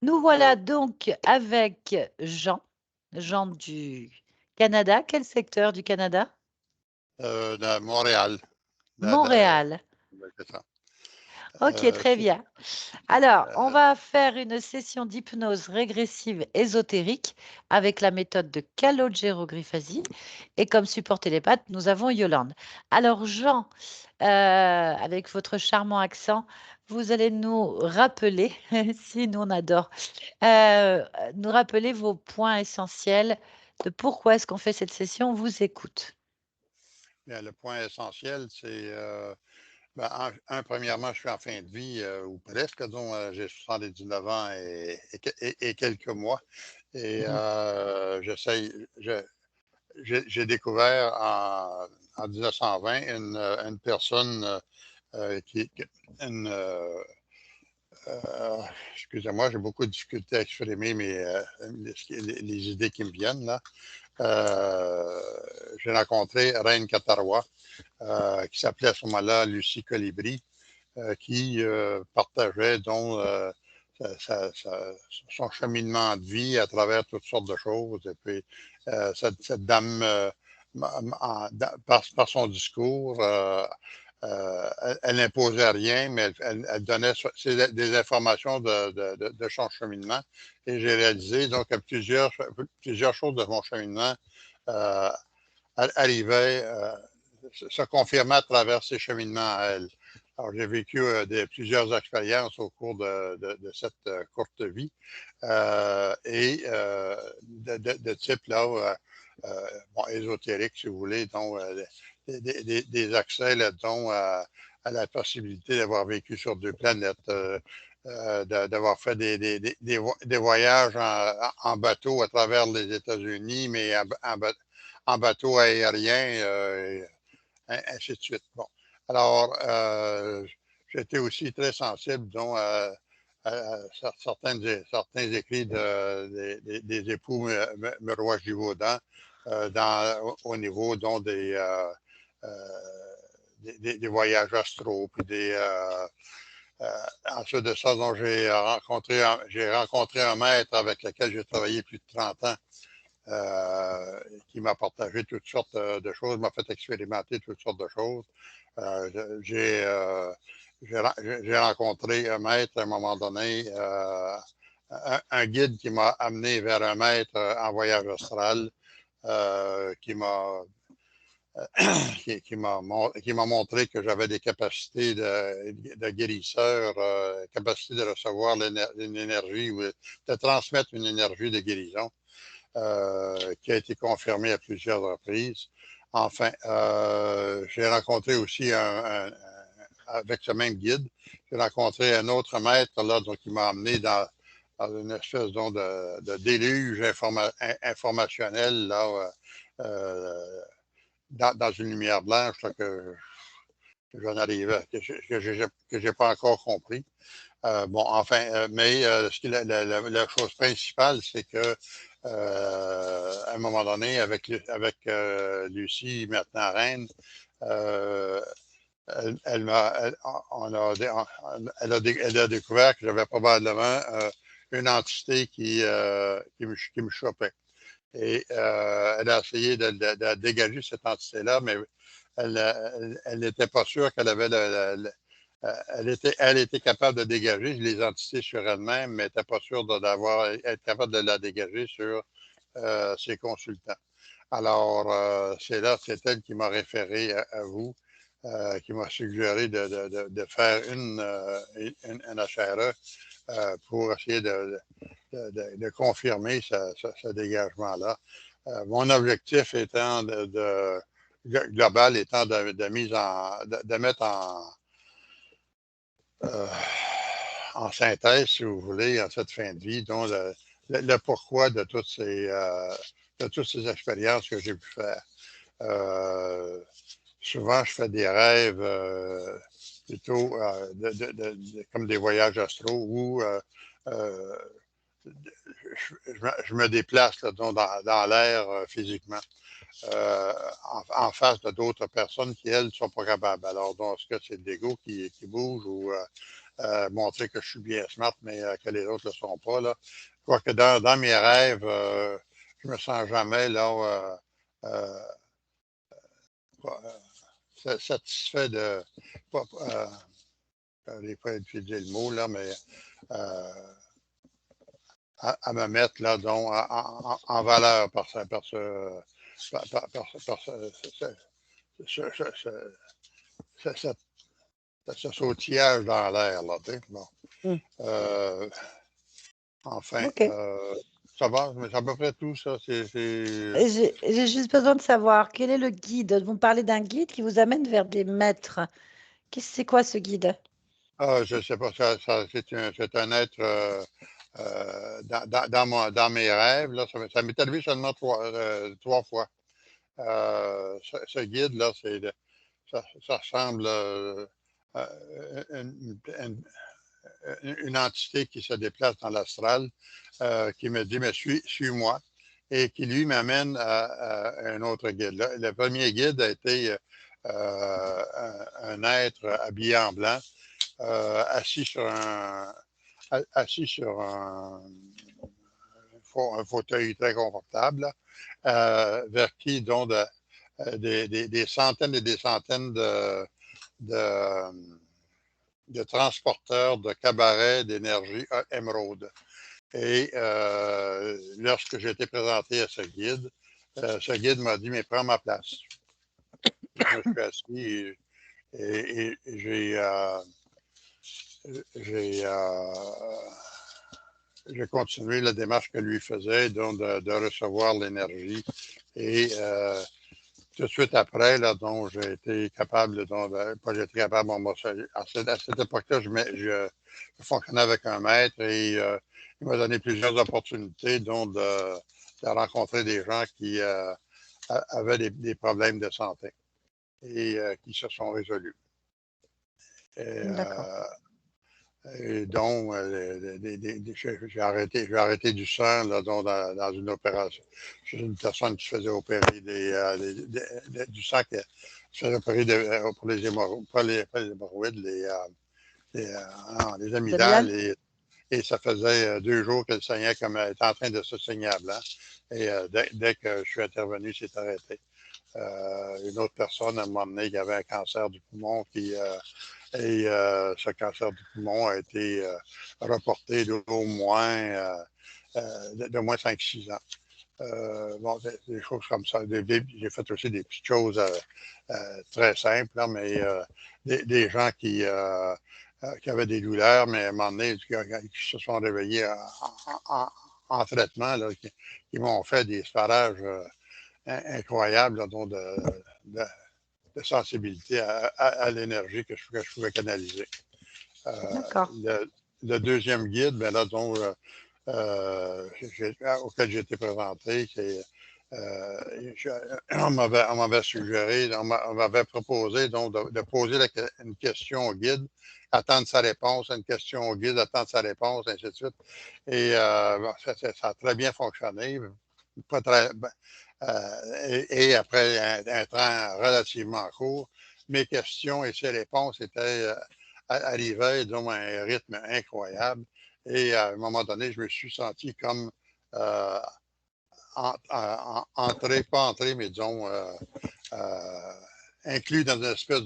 Nous voilà donc avec Jean. Jean du Canada. Quel secteur du Canada? De Montréal. Montréal. Ouais, c'est ça. OK, très C'est bien. Alors, on euh, va faire une session d'hypnose régressive ésotérique avec la méthode de calogérographies et comme support télépathe, nous avons Yolande. Alors, Jean, avec votre charmant accent, vous allez nous rappeler, si nous on adore, nous rappeler vos points essentiels de pourquoi est-ce qu'on fait cette session. On vous écoute. bien, le point essentiel, c'est, ben, premièrement, je suis en fin de vie, ou presque, disons, j'ai 79 ans et quelques mois. Et Mhm. j'essaye, j'ai découvert en 1920 une personne une, euh, excusez-moi, j'ai beaucoup de difficultés à exprimer les idées qui me viennent là. Euh, j'ai rencontré Reine Katarois, qui s'appelait à ce moment-là Lucie Colibri, qui partageait son cheminement de vie à travers toutes sortes de choses. Et puis, cette dame, par son discours, elle n'imposait rien, mais elle donnait des informations de son cheminement. Et j'ai réalisé donc que plusieurs choses de mon cheminement euh, arrivaient, se confirmaient à travers ses cheminements à elle. Alors, j'ai vécu plusieurs expériences au cours de cette courte vie de type là, bon, ésotérique, si vous voulez, dont des accès là, dont à la possibilité d'avoir vécu sur deux planètes, d'avoir fait des voyages en bateau à travers les États-Unis, mais en bateau aérien, ainsi de suite. Bon. Alors, j'étais aussi très sensible donc, certains écrits des époux Meroy-Givaudan au niveau donc, des voyages astraux, puis ensuite de ça, donc, j'ai rencontré un maître avec lequel j'ai travaillé plus de 30 ans, qui m'a partagé toutes sortes de choses, m'a fait expérimenter toutes sortes de choses. J'ai j'ai rencontré un maître à un moment donné, un guide qui m'a amené vers un maître en voyage astral, qui m'a qui m'a montré que j'avais des capacités de guérisseur, capacité de recevoir une énergie ou de transmettre une énergie de guérison, qui a été confirmée à plusieurs reprises. Enfin, j'ai rencontré aussi avec ce même guide, j'ai rencontré un autre maître là, donc, qui m'a amené dans une espèce donc, de déluge informationnel là, dans une lumière blanche là, que j'en arrive, que j'ai pas encore compris. Bon, enfin, mais la chose principale, c'est que à un moment donné, avec Lucie, maintenant reine, euh, elle a découvert que j'avais probablement une entité qui me chopait. Et elle a essayé de dégager cette entité-là, mais elle n'était pas sûre qu'elle avait elle était capable de dégager les entités sur elle-même, mais elle n'était pas sûre être capable de la dégager sur ses consultants. Alors, c'est elle qui m'a référé à vous, qui m'a suggéré de faire une HRE pour essayer de confirmer ce dégagement-là. Mon objectif étant global étant de mettre euh, en synthèse, si vous voulez, en cette fin de vie, dont le pourquoi de toutes ces expériences que j'ai pu faire. Euh, Souvent, je fais des rêves plutôt comme des voyages astraux où euh, je me déplace là, dans l'air physiquement, euh, en face de d'autres personnes qui, elles, ne sont pas capables. Alors, dans ce cas, c'est l'ego qui bouge ou montrer que je suis bien smart, mais que les autres ne le sont pas. Là. Quoique dans mes rêves, je me sens jamais là, satisfait de. Pas, n'ai pas utilisé le mot, là, mais à me mettre là, donc, en valeur par ce, ce sautillage dans l'air. Là, bon. Enfin, Ok. ça va, mais c'est à peu près tout ça. J'ai juste besoin de savoir quel est le guide. Vous me parlez d'un guide qui vous amène vers des maîtres. C'est quoi ce guide? Je ne sais pas, c'est un être dans mes rêves. Là, ça m'est arrivé seulement trois fois. Ce guide-là, ça ressemble à une entité qui se déplace dans l'astral, qui me dit, mais suis-moi, et qui lui m'amène à un autre guide. Le premier guide a été un être habillé en blanc, assis sur un fauteuil très confortable, vers qui donc des centaines et des centaines de, de transporteurs de cabarets d'énergie émeraude. Et lorsque j'ai été présenté à ce guide m'a dit, mais prends ma place. Je me suis assis et j'ai continué la démarche que lui faisait, donc de recevoir l'énergie. Et tout de suite après, là, donc, j'ai été capable, donc, pas j'ai été capable, à cette époque-là, je fonctionnais avec un maître et il m'a donné plusieurs opportunités, donc, de rencontrer des gens qui avaient des problèmes de santé et qui se sont résolus. D'accord. Et donc, j'ai arrêté du sang là, donc, dans une opération. Je suis une personne qui se faisait opérer du sang qui se faisait opérer pour les hémorroïdes, pas les hémorroïdes, les amygdales. Damial? Et ça faisait 2 jours qu'elle saignait comme elle était en train de se saigner à blanc. Et dès que je suis intervenu, c'est arrêté. Une autre personne, à un moment donné, qui avait un cancer du poumon et ce cancer du poumon a été reporté d'au moins, de moins 5-6 ans. Bon, des choses comme ça. J'ai fait aussi des petites choses très simples, là, mais des gens qui avaient des douleurs, mais à un moment donné, qui se sont réveillés en traitement, là, qui m'ont fait des sparages incroyables là, donc de, de sensibilité à l'énergie que je pouvais canaliser. D'accord. Le deuxième guide, ben là, donc, auquel j'ai été présenté, on m'avait suggéré, on m'avait proposé donc de poser une question au guide, attendre sa réponse, une question au guide, attendre sa réponse, ainsi de suite. Et bon, ça a très bien fonctionné. Pas très, et après un temps relativement court, mes questions et ses réponses arrivaient donc à un rythme incroyable. Et à un moment donné, je me suis senti comme euh, pas entré, mais disons, inclus dans une espèce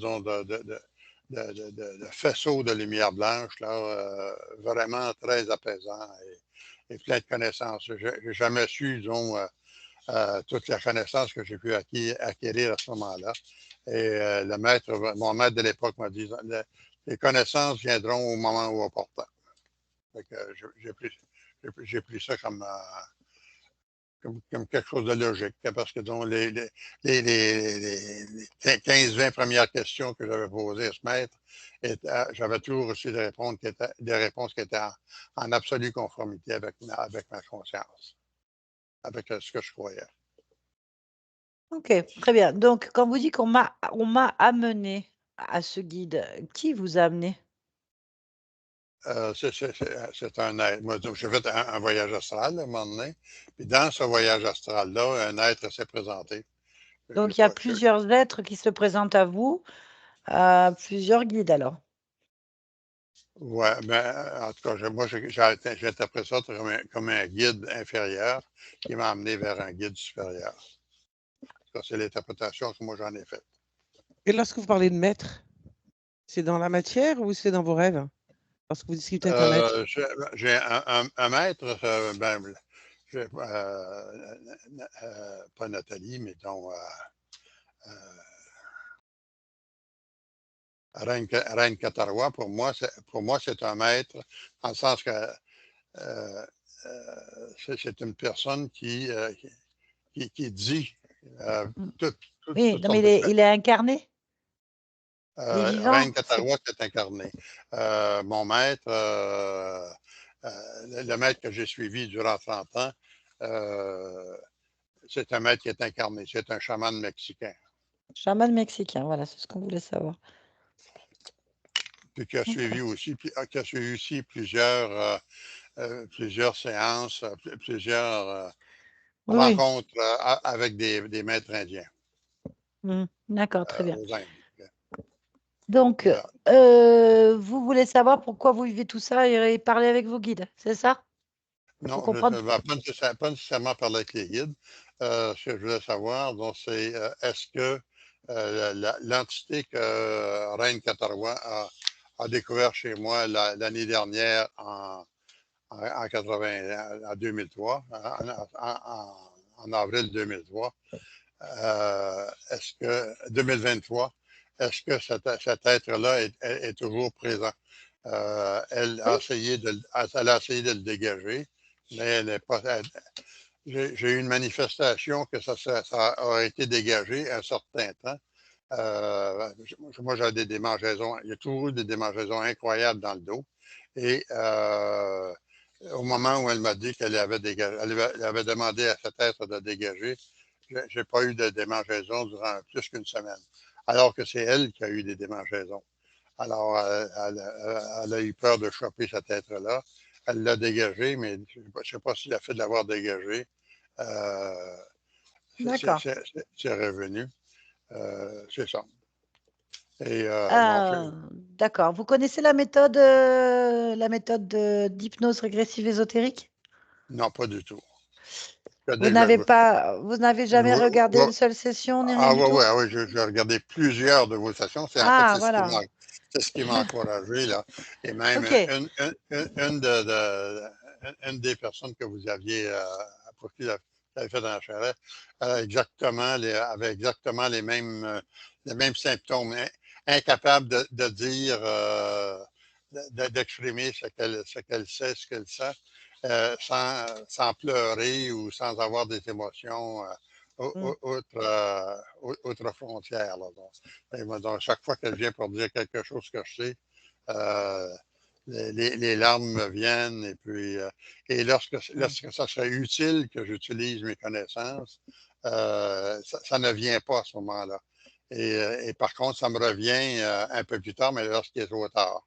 de faisceau de lumière blanche, là, vraiment très apaisant et plein de connaissances. Je n'ai jamais su, disons, toute la connaissance que j'ai pu acquérir à ce moment-là. Et mon maître de l'époque m'a dit, les connaissances viendront au moment où opportun. J'ai pris ça comme quelque chose de logique, parce que donc, les 15-20 premières questions que j'avais posées à ce maître, j'avais toujours reçu des réponses qui étaient en absolue conformité avec ma conscience, avec ce que je croyais. Ok, très bien. Donc, quand vous dites on m'a amené à ce guide, qui vous a amené? C'est un être. Moi, j'ai fait un voyage astral à un moment donné. Puis dans ce voyage astral-là, un être s'est présenté. J'ai Donc, il y a pas, plusieurs êtres qui se présentent à vous, plusieurs guides alors. Ouais, ben, en tout cas, moi, j'interprète ça comme un guide inférieur qui m'a amené vers un guide supérieur. Ça, c'est l'interprétation que moi j'en ai faite. Et lorsque vous parlez de maître, c'est dans la matière ou c'est dans vos rêves? Lorsque vous discutez avec un maître? J'ai un maître, pas Nathalie, mais dont Reine Catarrois, pour moi, c'est un maître, dans le sens que c'est une personne qui dit Mm. Oui, toutes non, mais sortes de il est incarné, il est vivant. Reine Catarrois s'est incarné. Mon maître, le maître que j'ai suivi durant 30 ans, euh, c'est un maître qui est incarné. C'est un chaman mexicain. Chaman mexicain, voilà, c'est ce qu'on voulait savoir. Puis qui a suivi aussi plusieurs séances, plusieurs Oui, oui. rencontres avec des maîtres indiens D'accord, très bien. aux Indes. Donc, Voilà. vous voulez savoir pourquoi vous vivez tout ça et parler avec vos guides, c'est ça? Pour Non, je comprendre? ne vais pas nécessairement parler avec les guides. Ce que je voulais savoir, donc, c'est est-ce que l'entité que Reine Catarrois a découvert chez moi l'année dernière en 80, en 2003, en avril 2003, est-ce que 2023, est-ce que cet être-là est toujours présent? Oui. Elle a essayé de le dégager, mais elle n'est pas. J'ai eu une manifestation que ça aurait été dégagé un certain temps. Moi, j'ai des démangeaisons. Il y a toujours eu des démangeaisons incroyables dans le dos. Et au moment où elle m'a dit qu'elle avait dégagé, elle avait demandé à cet être de dégager, je n'ai pas eu de démangeaison durant plus qu'une semaine. Alors que c'est elle qui a eu des démangeaisons. Alors, elle a eu peur de choper cet être-là. Elle l'a dégagé, mais je ne sais pas si le fait de l'avoir dégagé, euh, D'accord. c'est revenu. C'est ça. Et donc, D'accord. Vous connaissez la méthode d'hypnose régressive ésotérique? non, pas du tout. Que Vous des- n'avez pas, vous n'avez jamais je- regardé je- une seule session ni rien ah du ouais, tout? ouais, ouais, j'ai regardé plusieurs de vos stations. Ah, C'est voilà. ce qui m'a encouragé, là. Et même OK. une des personnes que vous aviez, pour qui vous avez fait dans la charrette, avait exactement les mêmes symptômes, incapable de dire, d'exprimer ce qu'elle sait, ce qu'elle sent, sans pleurer ou sans avoir des émotions. Mm. Autre frontière. Là, donc, chaque fois qu'elle vient pour dire quelque chose que je sais, euh, les larmes me viennent. Et puis, et lorsque ça serait utile que j'utilise mes connaissances, ça ne vient pas à ce moment-là. Et par contre, ça me revient un peu plus tard, mais lorsqu'il est trop tard.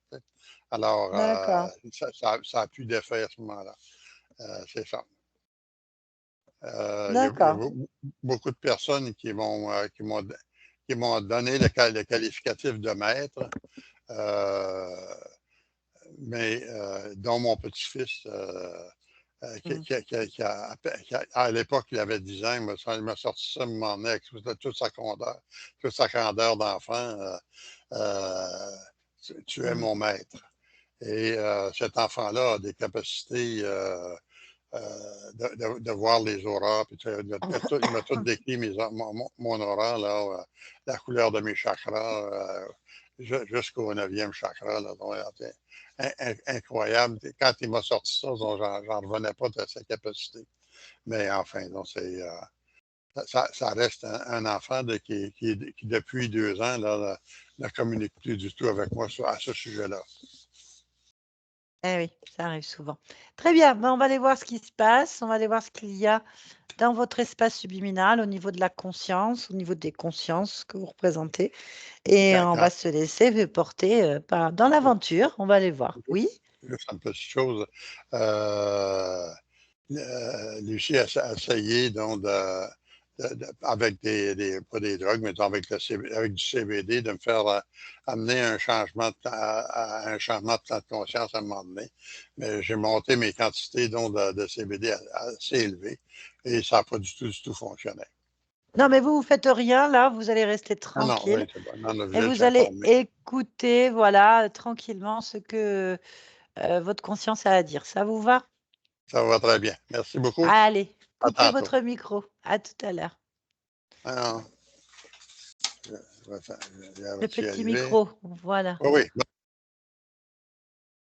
Alors, D'accord. ça a plus d'effet à ce moment-là. C'est ça. Il y a D'accord. beaucoup de personnes qui m'ont donné le qualificatif de maître, euh, mais dont mon petit-fils, Mm. à l'époque, il avait 10 ans, il m'a sorti ça, il m'a emmené avec toute sa candeur d'enfant. Euh, tu es Mm. mon maître. Et cet enfant-là a des capacités de voir les auras. Puis, il m'a tout décrit mon aura, là, la couleur de mes chakras, jusqu'au 9e chakra. Là, donc, incroyable. Quand il m'a sorti ça, j'en revenais pas de sa capacité. Mais enfin, donc, ça reste un enfant qui, depuis 2 ans, là, ne communique plus du tout avec moi à ce sujet-là. Eh oui, ça arrive souvent. Très bien, ben, on va aller voir ce qui se passe, on va aller voir ce qu'il y a dans votre espace subliminal au niveau de la conscience, au niveau des consciences que vous représentez. Et on va Quand, se laisser porter dans l'aventure. On va aller voir. Oui? juste une petite chose. Euh, Lucie a essayé donc avec pas des drogues, mais avec du CBD, de me faire amener un changement un changement de plan de conscience à un moment donné. Mais j'ai monté mes quantités de CBD assez élevées et ça n'a pas du tout fonctionné. Non, mais vous faites rien là, vous allez rester Non, tranquille oui, c'est bon. Non, et je vous suis allez informé. écouter, voilà, tranquillement ce que votre conscience a à dire. Ça vous va? Ça va très bien. Merci beaucoup. Allez, À coupez tantôt. votre micro. À tout à l'heure. Alors, je Le vais-tu y petit arriver? micro, voilà. Oui, oui.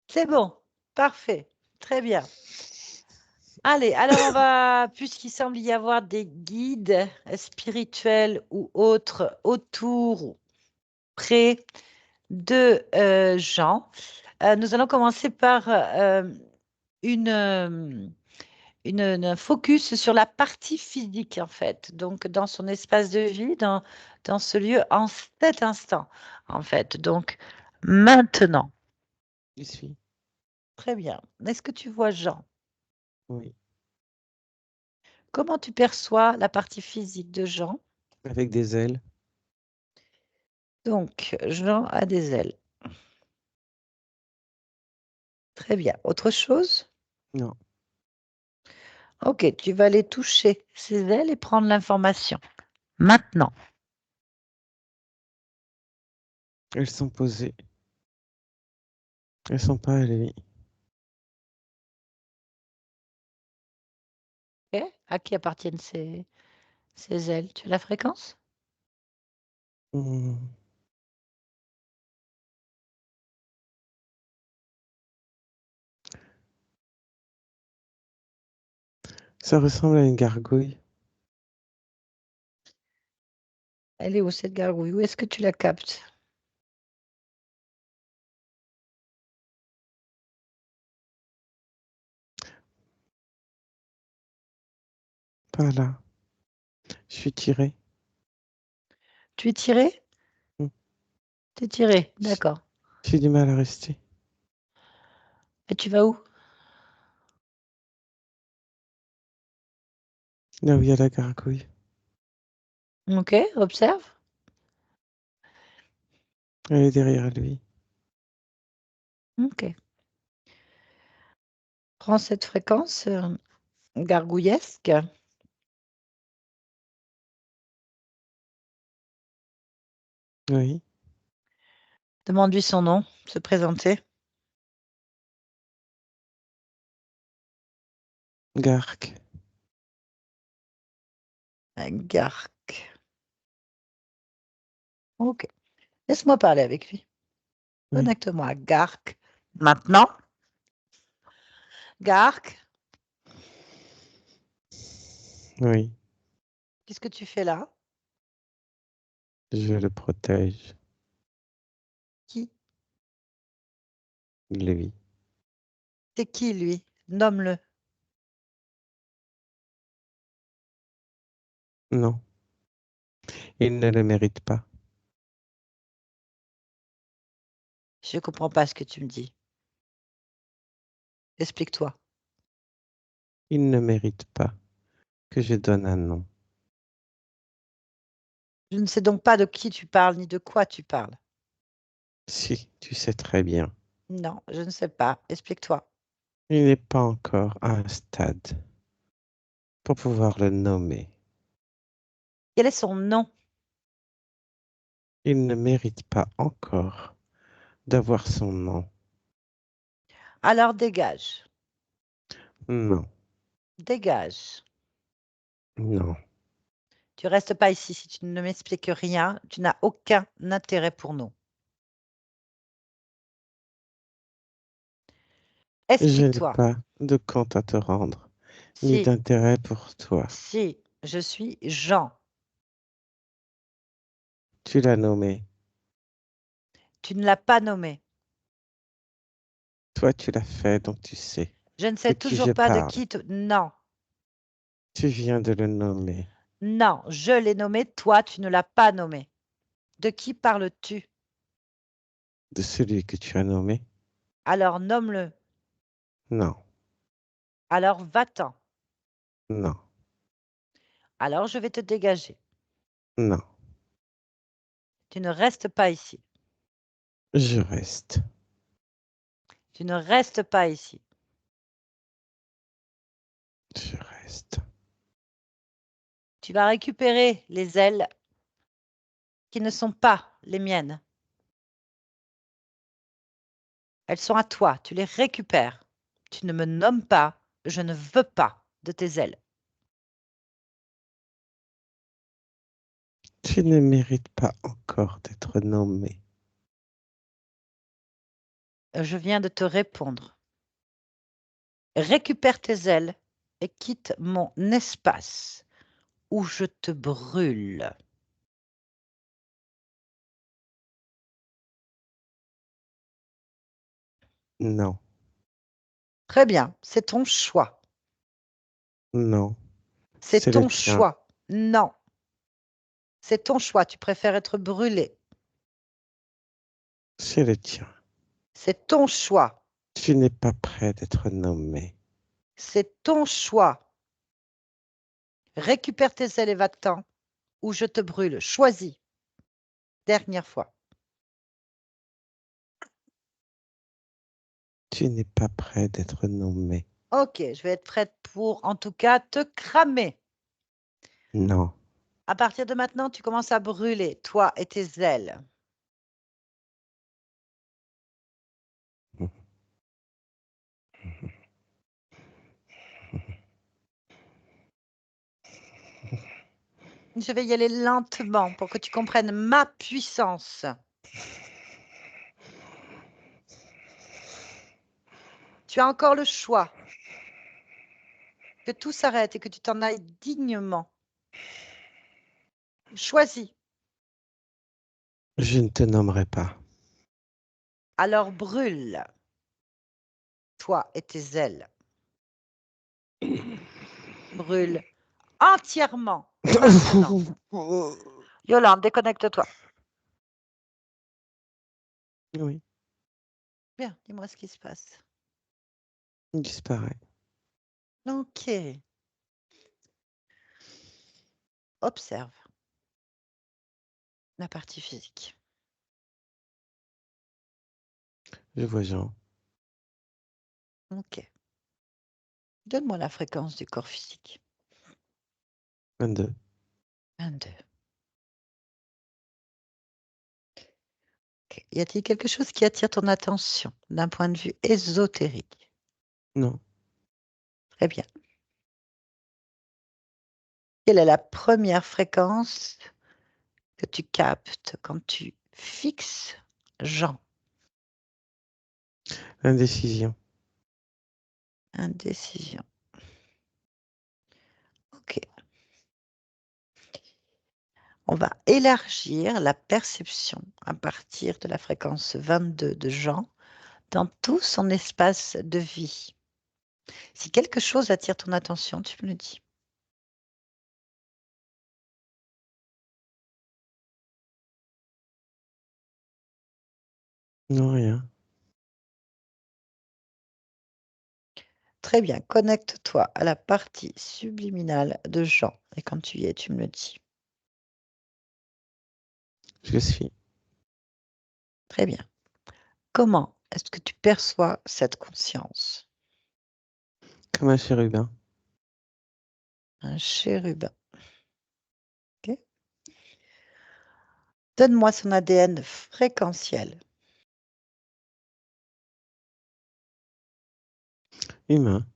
C'est bon, parfait, très bien. Allez, alors on va, puisqu'il semble y avoir des guides spirituels ou autres autour ou près de Jean, nous allons commencer par une, un focus sur la partie physique, en fait. Donc, dans son espace de vie, dans ce lieu, en cet instant, en fait. Donc, maintenant. Je suis. Très bien. Est-ce que tu vois Jean? Oui. Comment tu perçois la partie physique de Jean? Avec des ailes. Donc, Jean a des ailes. Très bien. Autre chose? Non. Ok, tu vas aller toucher ses ailes et prendre l'information. Maintenant. Elles sont posées. Elles sont pas à lui. Ok. À qui appartiennent ces ailes? Tu as la fréquence? Hmm. Ça ressemble à une gargouille. Elle est où cette gargouille? Où est-ce que tu la captes? Pas là. Je suis tiré. Tu es tiré? Hmm. Tu es tiré, d'accord. J'ai du mal à rester. Et tu vas où? Là où il y a la gargouille. Ok, observe. Elle est derrière lui. Ok. Prends cette fréquence gargouillesque. Oui. Demande-lui son nom, se présenter. Garc. Garc. Ok. Laisse-moi parler avec lui. Oui. Connecte-moi à Garc. Maintenant. Garc, Oui. qu'est-ce que tu fais là? Je le protège. Qui? Lui. C'est qui lui? Nomme-le. Non. Il ne le mérite pas. Je ne comprends pas ce que tu me dis. Explique-toi. Il ne mérite pas que je donne un nom. Je ne sais donc pas de qui tu parles ni de quoi tu parles. Si, tu sais très bien. Non, je ne sais pas. Explique-toi. Il n'est pas encore à un stade pour pouvoir le nommer. Quel est son nom? Il ne mérite pas encore d'avoir son nom. Alors dégage. Non, Dégage. non. Tu restes pas ici si tu ne m'expliques rien. Tu n'as aucun intérêt pour nous. Je n'ai Explique-toi. pas de compte à te rendre, ni Si, d'intérêt pour toi. si, je suis Jean. Tu l'as nommé. Tu ne l'as pas nommé. Toi, tu l'as fait, donc tu sais Je ne de sais qui je toujours pas de parle. qui. Non, Tu viens de le nommer. non, je l'ai nommé. Toi, tu ne l'as pas nommé. De qui parles-tu? De celui que tu as nommé. Alors nomme-le. Non, Alors va-t'en. non. Alors, je vais te dégager. Non, Tu ne restes pas ici. je reste. Tu ne restes pas ici. Je reste. Tu vas récupérer les ailes qui ne sont pas les miennes. Elles sont à toi, tu les récupères. Tu ne me nommes pas, je ne veux pas de tes ailes. Tu ne mérites pas encore d'être nommé. Je viens de te répondre. Récupère tes ailes et quitte mon espace ou je te brûle. Non, Très bien, c'est ton choix. non, C'est c'est le ton tien. choix. Non, c'est ton choix. Tu préfères être brûlé. C'est le tien. C'est ton choix. Tu n'es pas prêt d'être nommé. C'est ton choix. Récupère tes ailes et va-t'en ou je te brûle. Choisis. Dernière fois. Tu n'es pas prêt d'être nommé. Ok, je vais être prête pour, en tout cas, te cramer. Non, À partir de maintenant, tu commences à brûler, toi et tes ailes. Je vais y aller lentement pour que tu comprennes ma puissance. Tu as encore le choix. Que tout s'arrête et que tu t'en ailles dignement. Choisis. je ne te nommerai pas. Alors brûle, toi et tes ailes. Brûle entièrement, maintenant. Yolande, déconnecte-toi. Oui, Bien, dis-moi ce qui se passe. il disparaît. Ok. Observe la partie physique. Je vois Jean. Ok. Donne-moi la fréquence du corps physique. 22. 22. Ok. Y a-t-il quelque chose qui attire ton attention d'un point de vue ésotérique? Non, Très bien. Quelle est la première fréquence que tu captes quand tu fixes Jean? indécision. Indécision. Ok. On va élargir la perception à partir de la fréquence 22 de Jean dans tout son espace de vie. Si quelque chose attire ton attention, tu me le dis. Non, rien. Très bien, connecte-toi à la partie subliminale de Jean. Et quand tu y es, tu me le dis. Je suis. Très bien. Comment est-ce que tu perçois cette conscience? Comme un chérubin. Un chérubin. Ok. Donne-moi son ADN fréquentiel. Humain.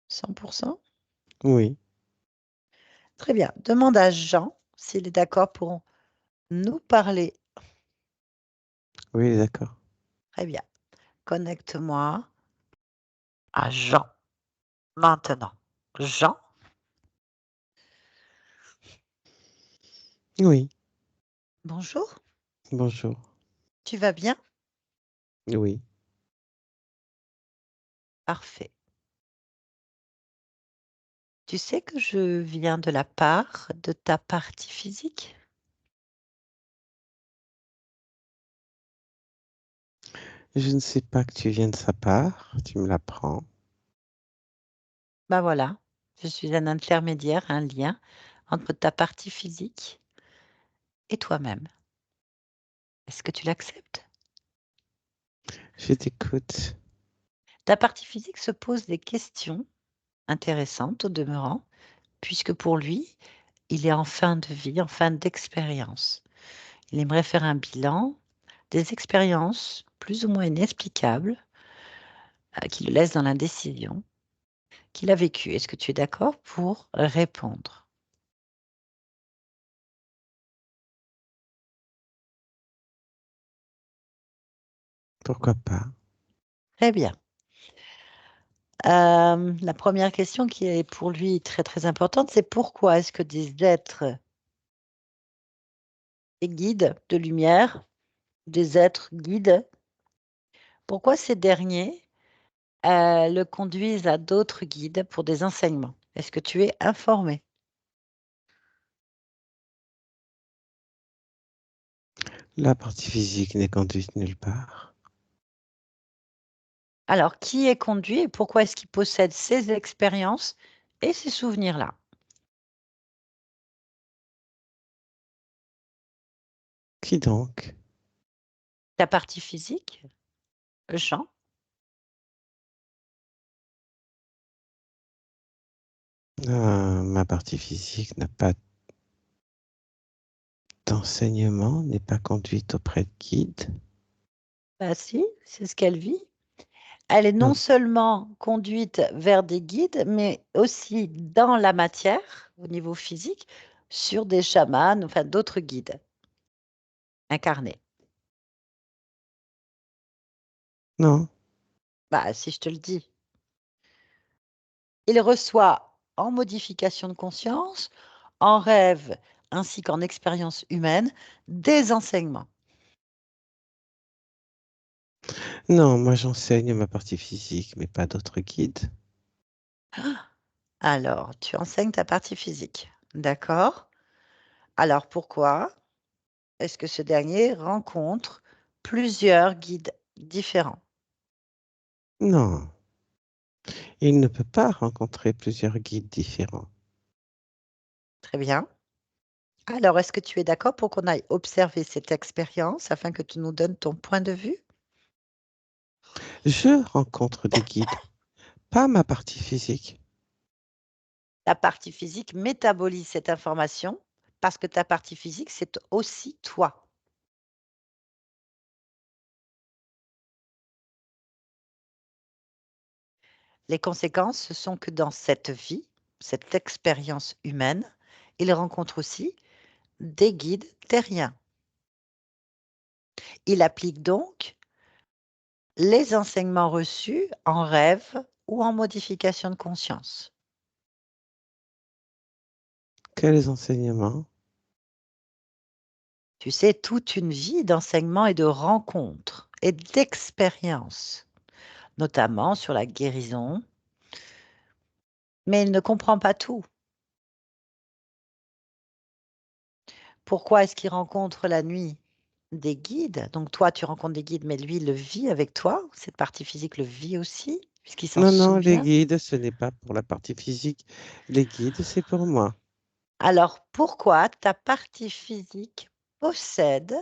100%. Oui, Très bien. Demande à Jean s'il est d'accord pour nous parler. oui, d'accord. Très bien. Connecte-moi à Jean. Maintenant. Jean, Oui, bonjour. bonjour. Tu vas bien? Oui, Parfait. Tu sais que je viens de la part de ta partie physique? je ne sais pas que tu viens de sa part. Tu me l'apprends. Ben voilà. Je suis un intermédiaire, un lien entre ta partie physique et toi-même. Est-ce que tu l'acceptes? Je t'écoute. Ta partie physique se pose des questions intéressantes au demeurant, puisque pour lui, il est en fin de vie, en fin d'expérience. Il aimerait faire un bilan des expériences plus ou moins inexplicables qui le laissent dans l'indécision qu'il a vécues. Est-ce que tu es d'accord pour répondre? Pourquoi pas? Très bien. La première question qui est pour lui très très importante, c'est pourquoi est-ce que des êtres, des guides de lumière, des êtres guides, pourquoi ces derniers le conduisent à d'autres guides pour des enseignements? Est-ce que tu es informé? La partie physique n'est conduite nulle part. Alors, qui est conduit et pourquoi est-ce qu'il possède ces expériences et ces souvenirs-là? Qui donc? Ta partie physique, Jean? Ma partie physique n'a pas d'enseignement, n'est pas conduite auprès de guide. Bah si, c'est ce qu'elle vit. Elle est non Non, seulement conduite vers des guides, mais aussi dans la matière, au niveau physique, sur des chamans, enfin d'autres guides incarnés. non, Bah si je te le dis. Il reçoit en modification de conscience, en rêve, ainsi qu'en expérience humaine, des enseignements. non, moi j'enseigne ma partie physique, mais pas d'autres guides. Alors, tu enseignes ta partie physique. D'accord. Alors, pourquoi est-ce que ce dernier rencontre plusieurs guides différents? Non, il ne peut pas rencontrer plusieurs guides différents. Très bien. Alors, est-ce que tu es d'accord pour qu'on aille observer cette expérience afin que tu nous donnes ton point de vue? Je rencontre des guides, pas ma partie physique. Ta partie physique métabolise cette information parce que ta partie physique, c'est aussi toi. Les conséquences, ce sont que dans cette vie, cette expérience humaine, il rencontre aussi des guides terriens. Il applique donc les enseignements reçus en rêve ou en modification de conscience. Quels enseignements? Tu sais, toute une vie d'enseignement et de rencontres et d'expériences, notamment sur la guérison, mais il ne comprend pas tout. Pourquoi est-ce qu'il rencontre la nuit des guides? Donc toi, tu rencontres des guides, mais lui, il le vit avec toi. Cette partie physique le vit aussi, puisqu'il s'en Non, non, les souvient. guides, ce n'est pas pour la partie physique. Les guides, c'est pour moi. Alors pourquoi ta partie physique possède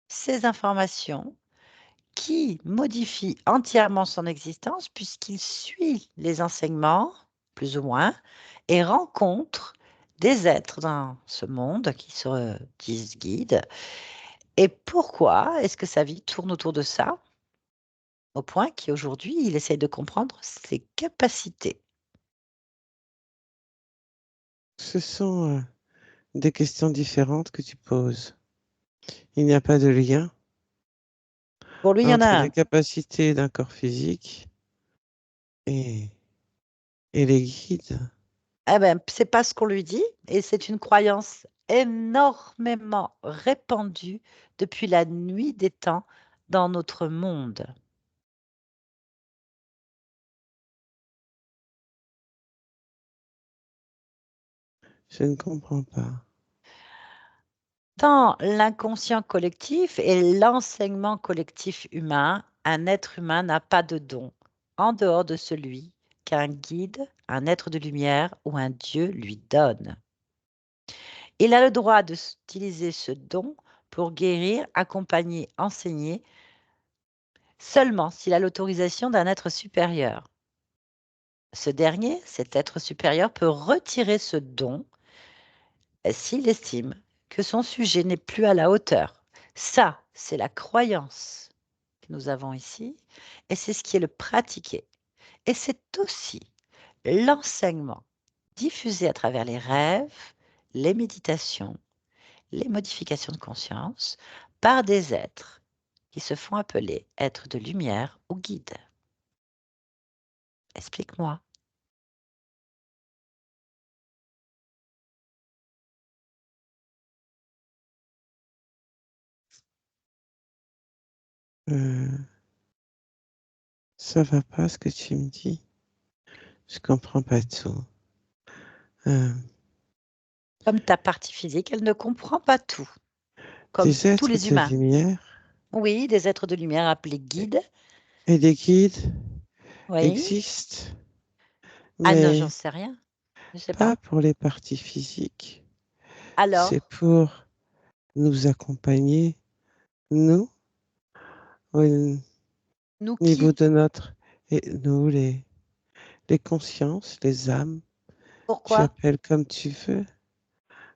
ces informations qui modifient entièrement son existence puisqu'il suit les enseignements, plus ou moins, et rencontre des êtres dans ce monde qui se disent guides. Et pourquoi est-ce que sa vie tourne autour de ça, au point qu'aujourd'hui, il essaye de comprendre ses capacités? Ce sont des questions différentes que tu poses. Il n'y a pas de lien Pour lui, il y en a entre les un. capacités d'un corps physique et, et les guides. Eh ben, c'est pas ce qu'on lui dit, et c'est une croyance énormément répandue depuis la nuit des temps dans notre monde. Je ne comprends pas. Dans l'inconscient collectif et l'enseignement collectif humain, un être humain n'a pas de don en dehors de celui qu'un guide, un être de lumière ou un dieu lui donne. Il a le droit d'utiliser ce don pour guérir, accompagner, enseigner, seulement s'il a l'autorisation d'un être supérieur. Ce dernier, cet être supérieur, peut retirer ce don s'il estime que son sujet n'est plus à la hauteur. Ça, c'est la croyance que nous avons ici, et c'est ce qui est le pratiqué. Et c'est aussi l'enseignement diffusé à travers les rêves, les méditations, les modifications de conscience par des êtres qui se font appeler êtres de lumière ou guides. Explique-moi. Ça va pas ce que tu me dis. Je comprends pas tout. Comme ta partie physique, elle ne comprend pas tout. Comme Des tous êtres les de humains. lumière Oui, des êtres de lumière appelés guides. et des guides Oui. existent, Ah non, j'en mais sais rien. Je sais pas pas. pour les parties physiques. C'est Alors, pour nous accompagner, nous, au nous niveau qui? de notre, et nous, les consciences, les âmes, tu Pourquoi? appelles comme tu veux,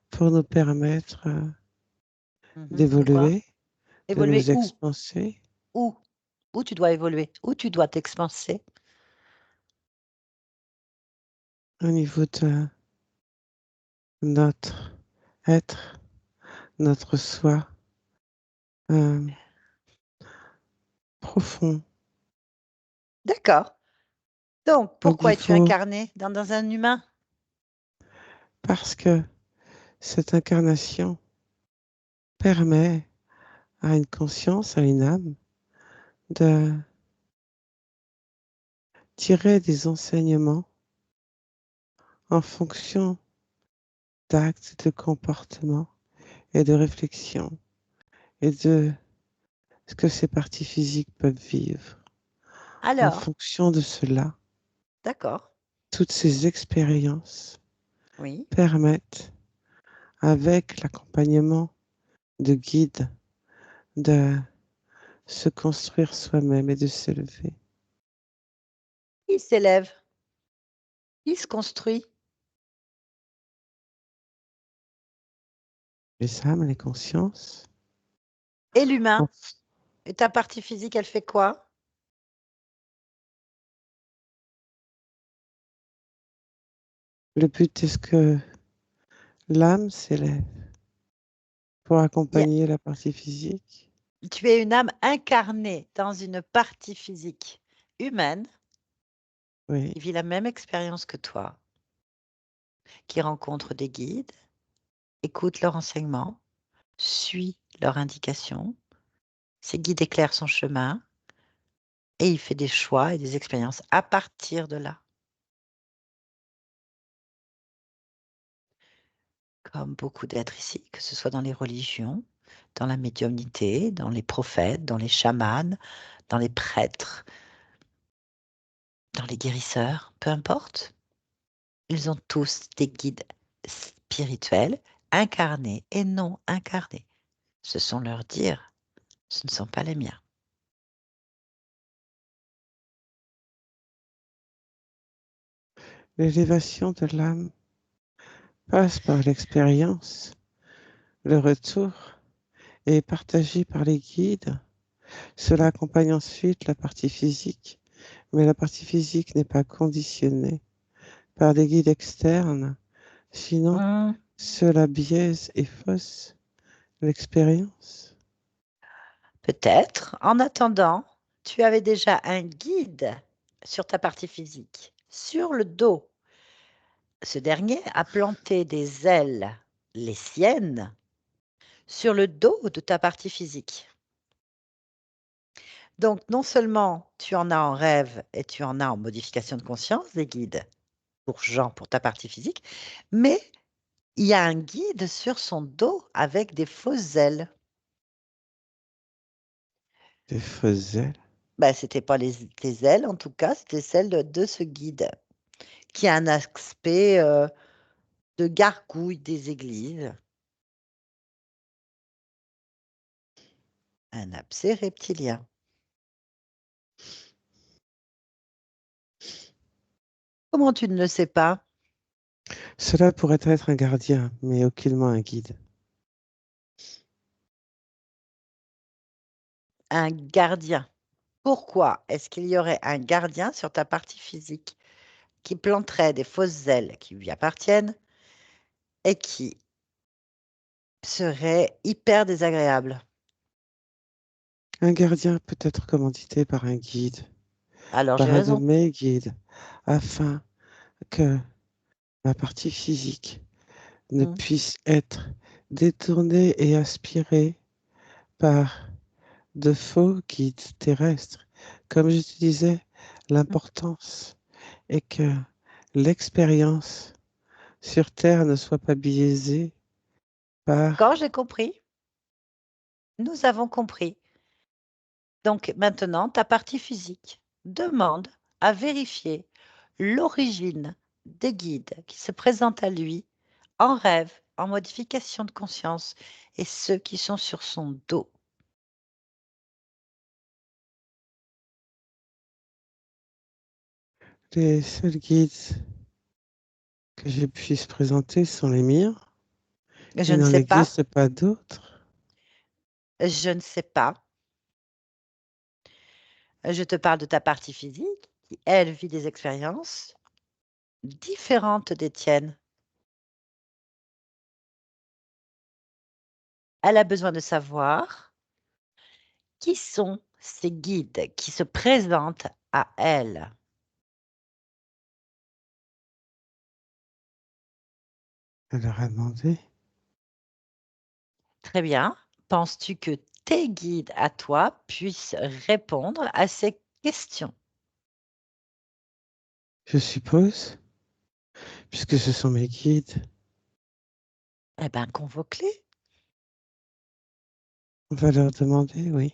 pour nous permettre Pourquoi? d'évoluer, de Évoluer nous où? expanser Où? Où tu dois évoluer? Où tu dois t'expanser? au niveau de notre être, notre soi profond, D'accord. Donc, au pourquoi es-tu niveau, incarné dans un humain? parce que cette incarnation permet à une conscience, à une âme, de tirer des enseignements en fonction d'actes, de comportements et de réflexions et de ce que ces parties physiques peuvent vivre. En Alors, fonction de cela, d'accord. toutes ces expériences Oui. permettent, avec l'accompagnement de guides, de se construire soi-même et de s'élever. Qui s'élève? Qui se construit? Les âmes, les consciences. Et l'humain? En- Et ta partie physique, elle fait quoi? Le but est ce que l'âme s'élève pour Il y a- accompagner la partie physique. Tu es une âme incarnée dans une partie physique humaine Oui, qui vit la même expérience que toi, qui rencontre des guides, écoute leurs enseignements, suit leurs indications. Ces guides éclairent son chemin et il fait des choix et des expériences à partir de là. Comme beaucoup d'êtres ici, que ce soit dans les religions, dans la médiumnité, dans les prophètes, dans les chamans, dans les prêtres, dans les guérisseurs, peu importe. Ils ont tous des guides spirituels, incarnés et non incarnés. Ce sont leurs dires, ce ne sont pas les miens. l'élévation de l'âme passe par l'expérience, le retour est partagé par les guides. Cela accompagne ensuite la partie physique, mais la partie physique n'est pas conditionnée par des guides externes, sinon cela biaise et fausse l'expérience. Peut-être. En attendant, tu avais déjà un guide sur ta partie physique, sur le dos. Ce dernier a planté des ailes, les siennes, sur le dos de ta partie physique. Donc, non seulement tu en as en rêve et tu en as en modification de conscience, des guides pour Jean, pour ta partie physique, mais il y a un guide sur son dos avec des fausses ailes. Des fausses ailes. Ben, ce n'était pas tes ailes, en tout cas, c'était celles de ce guide. qui a un aspect de gargouille des églises. Un abcès reptilien. Comment tu ne le sais pas? Cela pourrait être un gardien, mais aucunement un guide. Un gardien. Pourquoi est-ce qu'il y aurait un gardien sur ta partie physique qui planterait des fausses ailes qui lui appartiennent et qui serait hyper désagréable? Un gardien peut être commandité par un guide, Alors j'ai par un de raison. mes guides, afin que ma partie physique ne Mm. puisse être détournée et aspirée par de faux guides terrestres. Comme je te disais, l'importance est que l'expérience sur Terre ne soit pas biaisée Quand par j'ai compris, nous avons compris. Donc maintenant, ta partie physique demande à vérifier l'origine des guides qui se présentent à lui en rêve, en modification de conscience, et ceux qui sont sur son dos. les seuls guides que je puisse présenter sont les miens. Je Il ne n'en sais pas, existe pas d'autres. je ne sais pas. Je te parle de ta partie physique qui, elle, vit des expériences différentes des tiennes. Elle a besoin de savoir qui sont ces guides qui se présentent à elle. Elle leur a demandé. Très bien. Penses-tu que tes guides à toi puissent répondre à ces questions? Je suppose, puisque ce sont mes guides, Eh bien, convoque-les, on va leur demander, oui.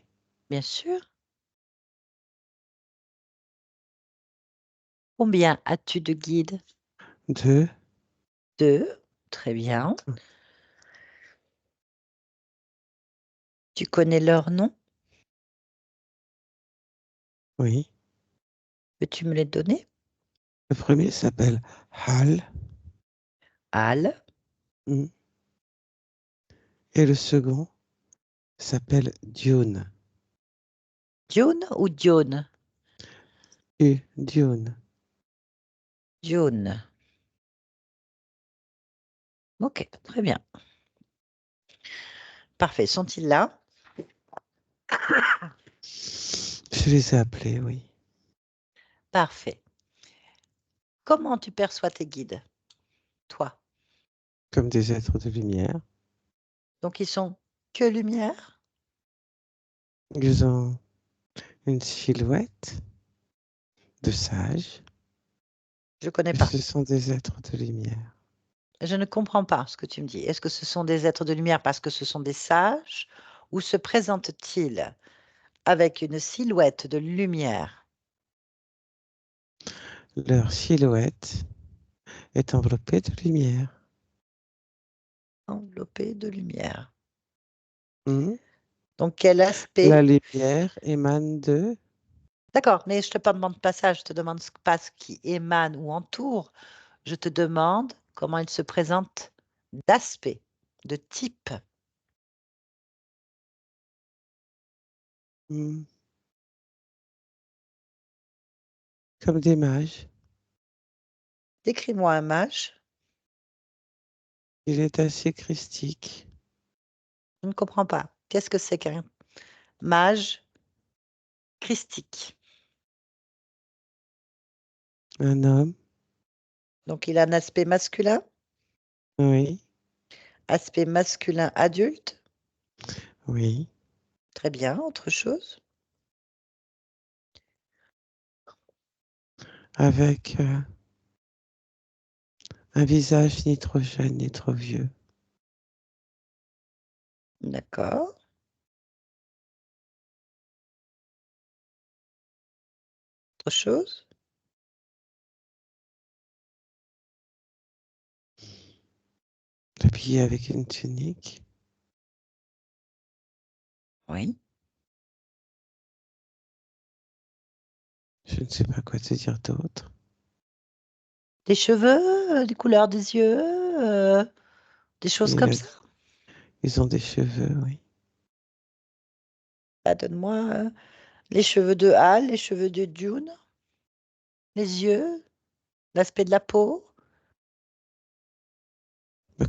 bien sûr. Combien as-tu de guides? Deux, 2. Très bien. Tu connais leur nom? oui. Peux-tu me les donner? Le premier s'appelle Hal, Al, mm, et le second s'appelle Dune. Dune ou Dione? Dune. Dune. Ok, très bien. Parfait. Sont-ils là? Je les ai appelés, oui, Parfait. Comment tu perçois tes guides, toi? comme des êtres de lumière. Donc, ils sont que lumière? Ils ont une silhouette de sage, Je ne connais et pas. ce sont des êtres de lumière. Je ne comprends pas ce que tu me dis. Est-ce que ce sont des êtres de lumière parce que ce sont des sages ou se présentent-ils avec une silhouette de lumière Leur silhouette est enveloppée de lumière. enveloppée de lumière? Mm. Donc, quel La aspect? lumière émane de D'accord, mais je ne te demande pas ça, je te demande pas ce qui émane ou entoure. Je te demande comment ils se présentent d'aspect, de type. mm, comme des mages. Décris-moi un mage. Il est assez christique. Je ne comprends pas. Qu'est-ce que c'est qu'un mage christique? Un homme, Donc, il a un aspect masculin, oui, aspect masculin adulte. oui, Très bien, autre chose. avec un visage ni trop jeune ni trop vieux. D'accord. Autre chose. Habillé avec une tunique. Oui. Je ne sais pas quoi te dire d'autre. Des cheveux, des couleurs des yeux, des choses comme ça. Ils ont des cheveux, oui. Bah, donne-moi les cheveux de Hal, les cheveux de Dune, les yeux, l'aspect de la peau.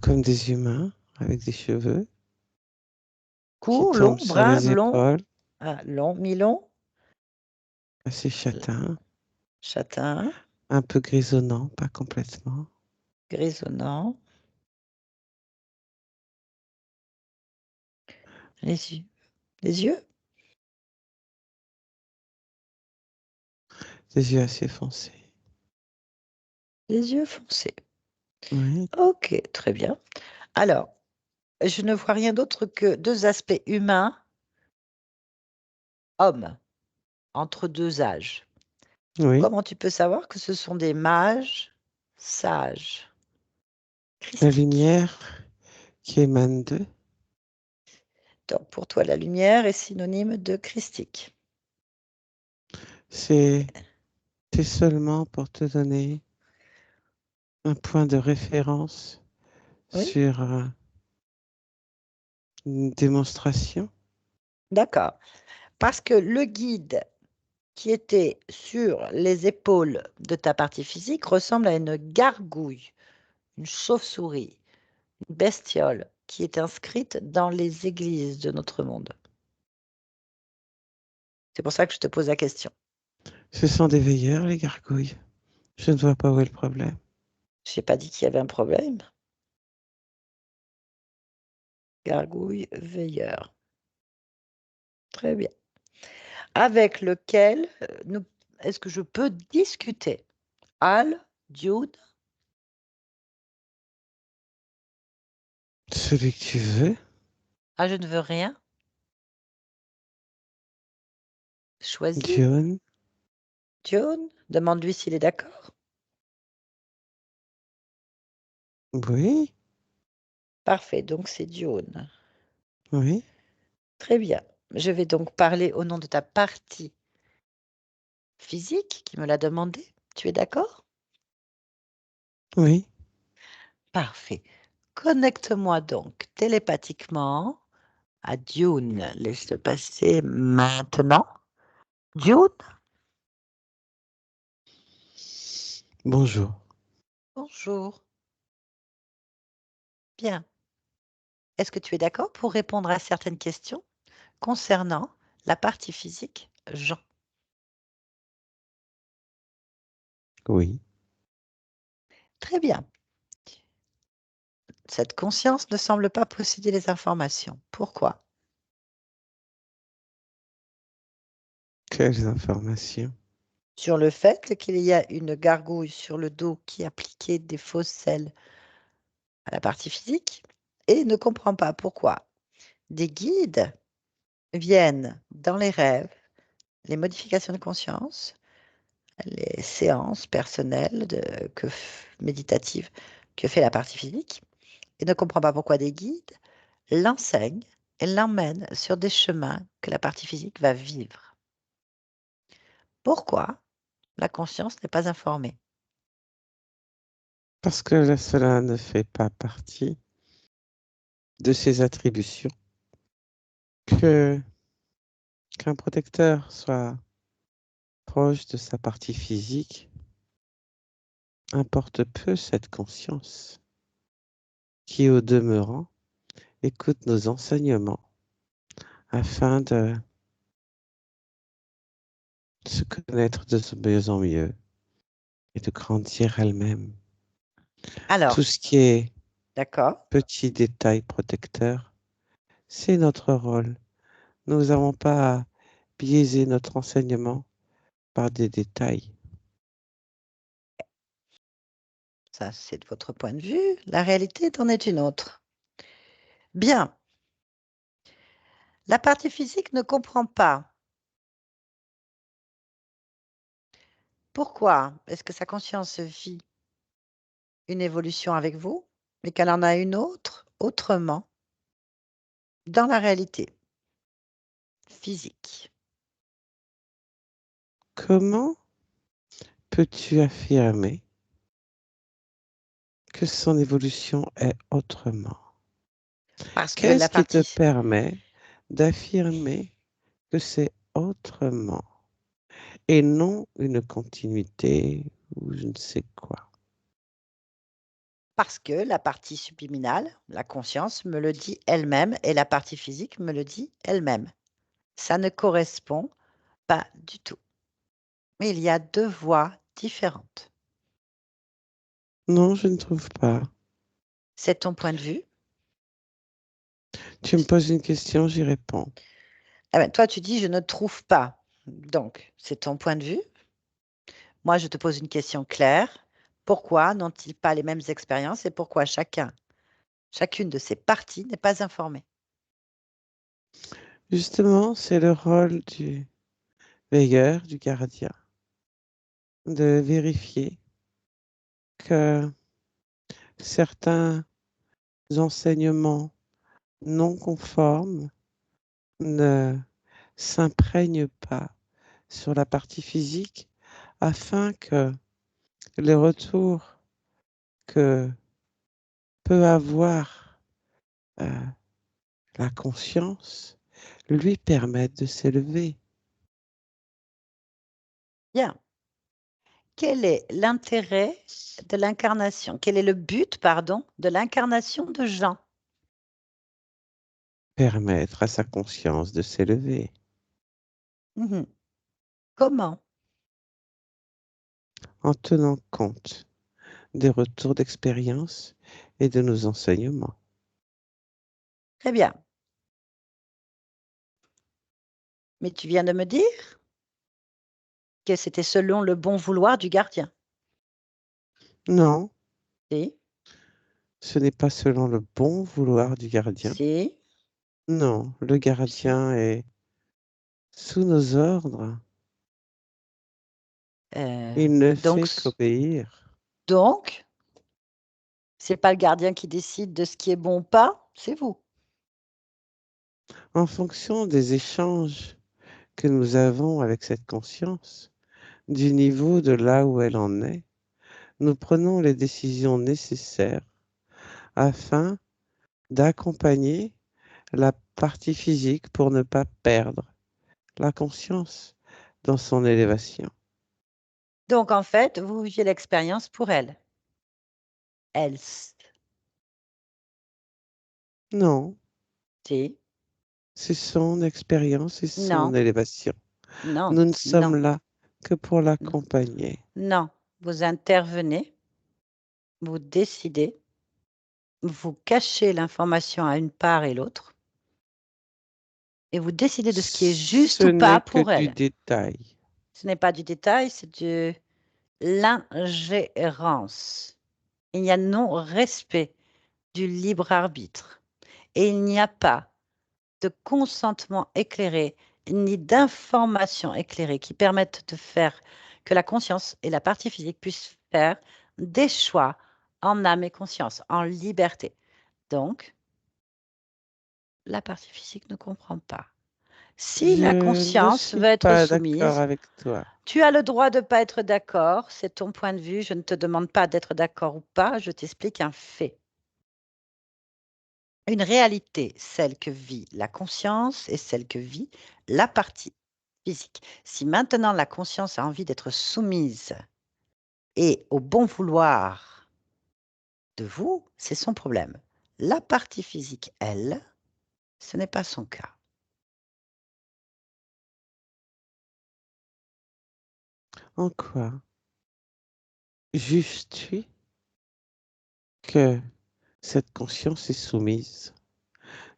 Comme des humains, avec des cheveux qui Court, long, tombent sur brun, les blond, épaules, long, mi-long, assez châtain, châtain, un peu grisonnant, pas complètement. grisonnant. Les yeux. Les yeux? Des yeux assez foncés. Les yeux foncés. Oui, Ok, très bien. Alors, je ne vois rien d'autre que deux aspects humains, hommes, entre deux âges. oui. Comment tu peux savoir que ce sont des mages sages, La christiques? lumière qui émane d'eux, Donc, pour toi, la lumière est synonyme de christique. c'est seulement pour te donner un point de référence Oui, sur une démonstration. d'accord. Parce que le guide qui était sur les épaules de ta partie physique ressemble à une gargouille, une chauve-souris, une bestiole qui est inscrite dans les églises de notre monde. C'est pour ça que je te pose la question. Ce sont des veilleurs, les gargouilles. Je ne vois pas où est le problème. Je n'ai pas dit qu'il y avait un problème. Gargouille veilleur. Très bien. Avec lequel est-ce que je peux discuter? Al, Dune? Celui que tu veux, Ah, je ne veux rien. Choisis. Dione, Dune? Demande-lui s'il est d'accord. oui, Parfait, donc c'est Dune. oui, Très bien. Je vais donc parler au nom de ta partie physique qui me l'a demandé. Tu es d'accord? oui. Parfait. Connecte-moi donc télépathiquement à Dune. Laisse-le passer maintenant. Dune? Bonjour. Bonjour. Bien. Est-ce que tu es d'accord pour répondre à certaines questions concernant la partie physique, Jean? Oui. Très bien. Cette conscience ne semble pas posséder les informations. Pourquoi? Quelles informations? Sur le fait qu'il y a une gargouille sur le dos qui appliquait des fausses selles à la partie physique et ne comprend pas pourquoi des guides viennent dans les rêves, les modifications de conscience, les séances personnelles méditatives que fait la partie physique et ne comprend pas pourquoi des guides l'enseignent et l'emmènent sur des chemins que la partie physique va vivre. Pourquoi la conscience n'est pas informée? Parce que cela ne fait pas partie de ses attributions. Que qu'un protecteur soit proche de sa partie physique importe peu cette conscience, qui au demeurant écoute nos enseignements afin de se connaître de mieux en mieux et de grandir elle-même. Tout Alors, ce qui est d'accord. petit détail protecteur, c'est notre rôle. Nous n'avons pas à biaiser notre enseignement par des détails. Ça, c'est de votre point de vue. La réalité en est une autre. Bien. La partie physique ne comprend pas. Pourquoi est-ce que sa conscience vit une évolution avec vous mais qu'elle en a une autre, autrement, dans la réalité physique. Comment peux-tu affirmer que son évolution est autrement? Parce que la Qu'est-ce qui te partie... permet d'affirmer que c'est autrement et non une continuité ou je ne sais quoi? Parce que la partie subliminale, la conscience, me le dit elle-même et la partie physique me le dit elle-même. Ça ne correspond pas du tout. Mais il y a deux voies différentes. Non, je ne trouve pas. C'est ton point de vue. Tu me poses une question, j'y réponds. Eh ben, toi, tu dis je ne trouve pas. Donc, c'est ton point de vue. Moi, je te pose une question claire. Pourquoi n'ont-ils pas les mêmes expériences et pourquoi chacune de ces parties n'est pas informée? Justement, c'est le rôle du veilleur, du gardien, de vérifier que certains enseignements non conformes ne s'imprègnent pas sur la partie physique afin que les retours que peut avoir la conscience lui permettent de s'élever. Bien. Quel est l'intérêt de l'incarnation? Quel est le but, pardon, de l'incarnation de Jean? Permettre à sa conscience de s'élever Mhm. Comment? en tenant compte des retours d'expérience et de nos enseignements. Très bien. Mais tu viens de me dire que c'était selon le bon vouloir du gardien. Non, Si, ce n'est pas selon le bon vouloir du gardien. si, Non, le si. gardien est sous nos ordres. Il ne Donc, fait qu'obéir. donc, c'est pas le gardien qui décide de ce qui est bon ou pas, c'est vous. En fonction des échanges que nous avons avec cette conscience, du niveau de là où elle en est, nous prenons les décisions nécessaires afin d'accompagner la partie physique pour ne pas perdre la conscience dans son élévation. Donc, en fait, vous viviez l'expérience pour elle. Elle, Non, si, c'est son expérience et son non, élévation. non, Nous ne non, sommes là que pour non, l'accompagner. non. Vous intervenez, vous décidez, vous cachez l'information à une part et l'autre, et vous décidez de ce qui est Ce juste ou pas n'est que pour du elle. détail. Ce n'est pas du détail, c'est de l'ingérence. Il y a non-respect du libre arbitre. Et il n'y a pas de consentement éclairé ni d'informations éclairées qui permettent de faire que la conscience et la partie physique puissent faire des choix en âme et conscience, en liberté. Donc, la partie physique ne comprend pas. Si la Je ne conscience suis veut être pas d'accord soumise, avec toi. tu as le droit de ne pas être d'accord, c'est ton point de vue, je ne te demande pas d'être d'accord ou pas, je t'explique un fait. Une réalité, celle que vit la conscience et celle que vit la partie physique. Si maintenant la conscience a envie d'être soumise et au bon vouloir de vous, c'est son problème. La partie physique, elle, ce n'est pas son cas. En quoi juges-tu que cette conscience est soumise?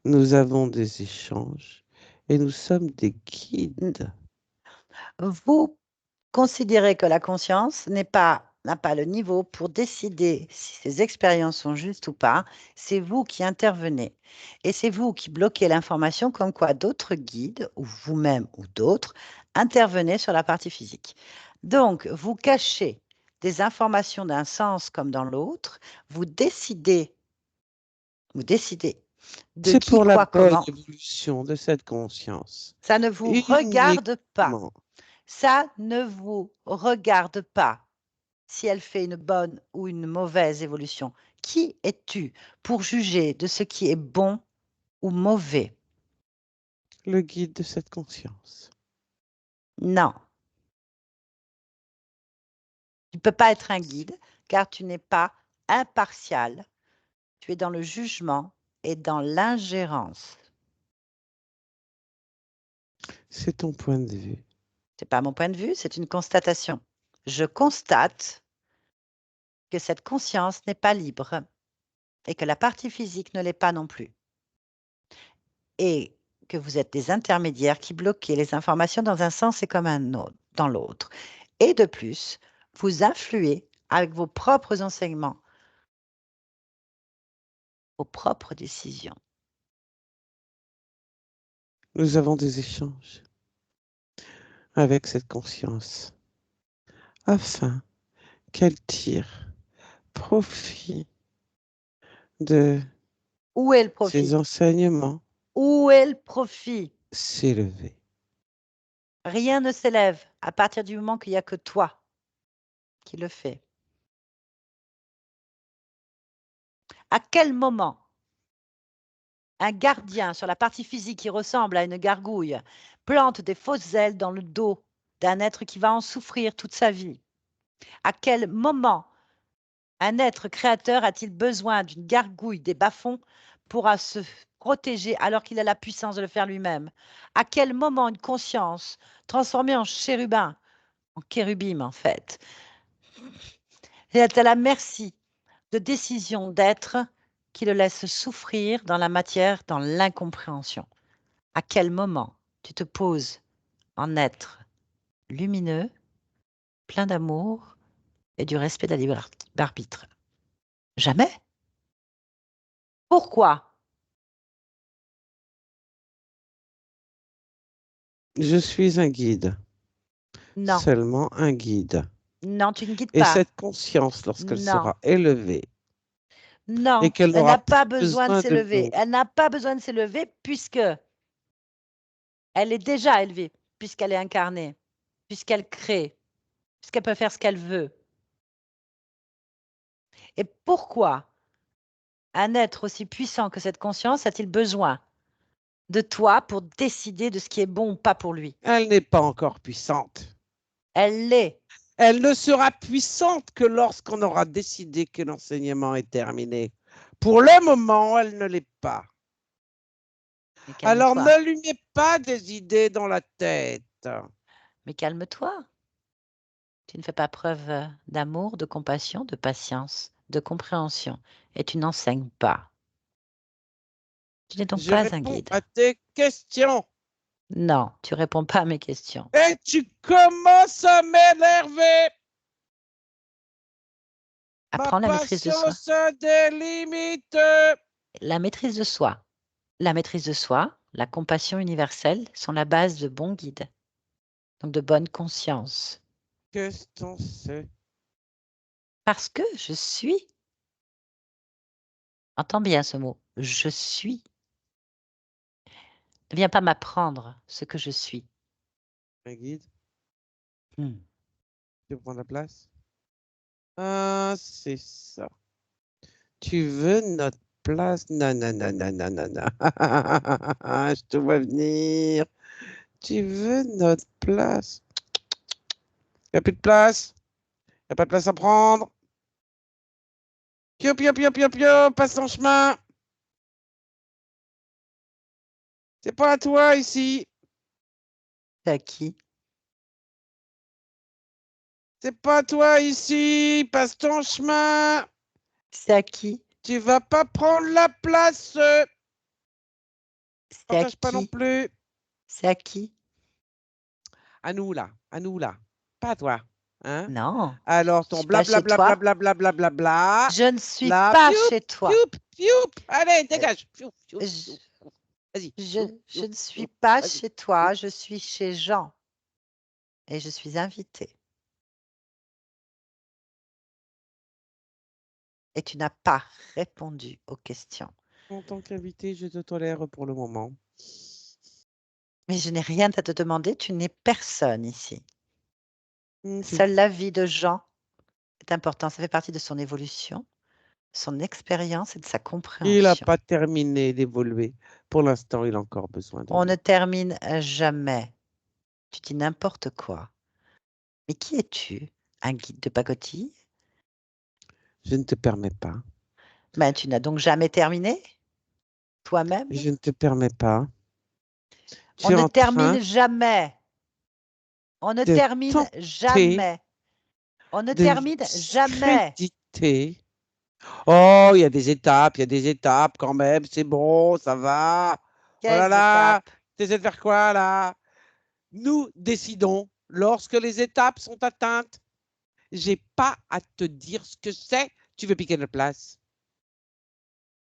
Nous avons des échanges et nous sommes des guides. Vous considérez que la conscience n'a pas le niveau pour décider si ces expériences sont justes ou pas. C'est vous qui intervenez. Et c'est vous qui bloquez l'information comme quoi d'autres guides, ou vous-même ou d'autres, intervenaient sur la partie physique. Donc, vous cachez des informations d'un sens comme dans l'autre. Vous décidez Vous décidez de C'est qui, pour la quoi, belle comment. évolution de cette conscience. Ça ne vous regarde pas. Uniquement. Ça ne vous regarde pas si elle fait une bonne ou une mauvaise évolution. Qui es-tu pour juger de ce qui est bon ou mauvais? Le guide de cette conscience. Non. Tu ne peux pas être un guide car tu n'es pas impartial. Tu es dans le jugement et dans l'ingérence. C'est ton point de vue. Ce n'est pas mon point de vue, c'est une constatation. Je constate que cette conscience n'est pas libre et que la partie physique ne l'est pas non plus. Et que vous êtes des intermédiaires qui bloquez les informations dans un sens et comme un autre, dans l'autre. Et de plus, vous influez avec vos propres enseignements, vos propres décisions. Nous avons des échanges avec cette conscience afin qu'elle tire profit de Où est le ces profit? enseignements, Où est le profit? s'élever. Rien ne s'élève à partir du moment qu'il n'y a que toi qui le fais. À quel moment un gardien sur la partie physique qui ressemble à une gargouille plante des fausses ailes dans le dos d'un être qui va en souffrir toute sa vie? À quel moment un être créateur a-t-il besoin d'une gargouille des bas-fonds pour se protéger alors qu'il a la puissance de le faire lui-même? À quel moment une conscience transformée en chérubin, en kérubim en fait, est à la merci de décisions d'êtres qui le laissent souffrir dans la matière, dans l'incompréhension? À quel moment tu te poses en être lumineux, plein d'amour et du respect de la libre arbitre? Jamais. Pourquoi? Je suis un guide, Non. seulement un guide. Non, tu ne guides Et pas. cette conscience, lorsqu'elle Non. sera élevée et Non, qu'elle elle n'aura n'a pas plus besoin de besoin de s'élever. nous, Elle n'a pas besoin de s'élever puisque elle est déjà élevée, puisqu'elle est incarnée, puisqu'elle crée, puisqu'elle peut faire ce qu'elle veut. Et pourquoi un être aussi puissant que cette conscience a-t-il besoin de toi pour décider de ce qui est bon ou pas pour lui? elle n'est pas encore puissante. Elle l'est. Elle ne sera puissante que lorsqu'on aura décidé que l'enseignement est terminé. Pour le moment, elle ne l'est pas. Mais Alors calme-toi. ne lui mets pas des idées dans la tête. Mais calme-toi. Tu ne fais pas preuve d'amour, de compassion, de patience, de compréhension. Et tu n'enseignes pas. Tu n'es donc Je pas un réponds guide. à tes questions. Non, tu réponds pas à mes questions. Et tu commences à m'énerver. Ma Apprends la maîtrise de soi. patience a des limites. La maîtrise de soi. La maîtrise de soi, la compassion universelle sont la base de bons guides, donc de bonne conscience. Qu'est-ce qu'on sait? Parce que je suis. Entends bien ce mot. Je suis. Ne viens pas m'apprendre ce que je suis. Un guide, Hmm. tu prends la place? Ah, c'est ça. Tu veux notre place? Non, non, non, non, non, non, non. Je te vois venir. Tu veux notre place? Il n'y a plus de place. Il n'y a pas de place à prendre. Pio, pio, pio, pio, pio, passe ton chemin. C'est pas à toi ici. C'est à qui? C'est pas à toi ici. Passe ton chemin. C'est à qui? Tu vas pas prendre la place. C'est à Partage pas non qui? plus. C'est à qui? À nous là. À nous là. Pas à toi. Hein? Non, Alors je ton suis pas chez toi. blablabla. Je ne suis Là, pas pioup, chez toi. pioup, pioup. Allez, Euh, dégage. Pioup, pioup, Je, pioup. Vas-y. je, Pioup, je pioup, ne suis pioup. pas Vas-y. chez toi, Pioup. je suis chez Jean et je suis invitée. Et tu n'as pas répondu aux questions. En tant qu'invité, je te tolère pour le moment. Mais je n'ai rien à te demander, tu n'es personne ici. Ok. Seule la vie de Jean est importante, ça fait partie de son évolution, son expérience et de sa Il n'a compréhension. pas terminé d'évoluer. Pour l'instant, il a encore besoin de On ne moi. termine jamais. Tu dis n'importe quoi. Mais qui es-tu? Un guide de pacotille? Je ne te permets pas. Ben, tu n'as donc jamais terminé toi-même? Je ne te permets pas. On Tu es ne en train termine jamais. On ne de termine tenter jamais. On ne de termine jamais. discréditer. Oh, il y a des étapes quand même. C'est bon, ça va. Oh là Quelles là, étapes? tu essaies de faire quoi là? Nous décidons lorsque les étapes sont atteintes. J'ai pas à te dire ce que c'est. Tu veux piquer notre place?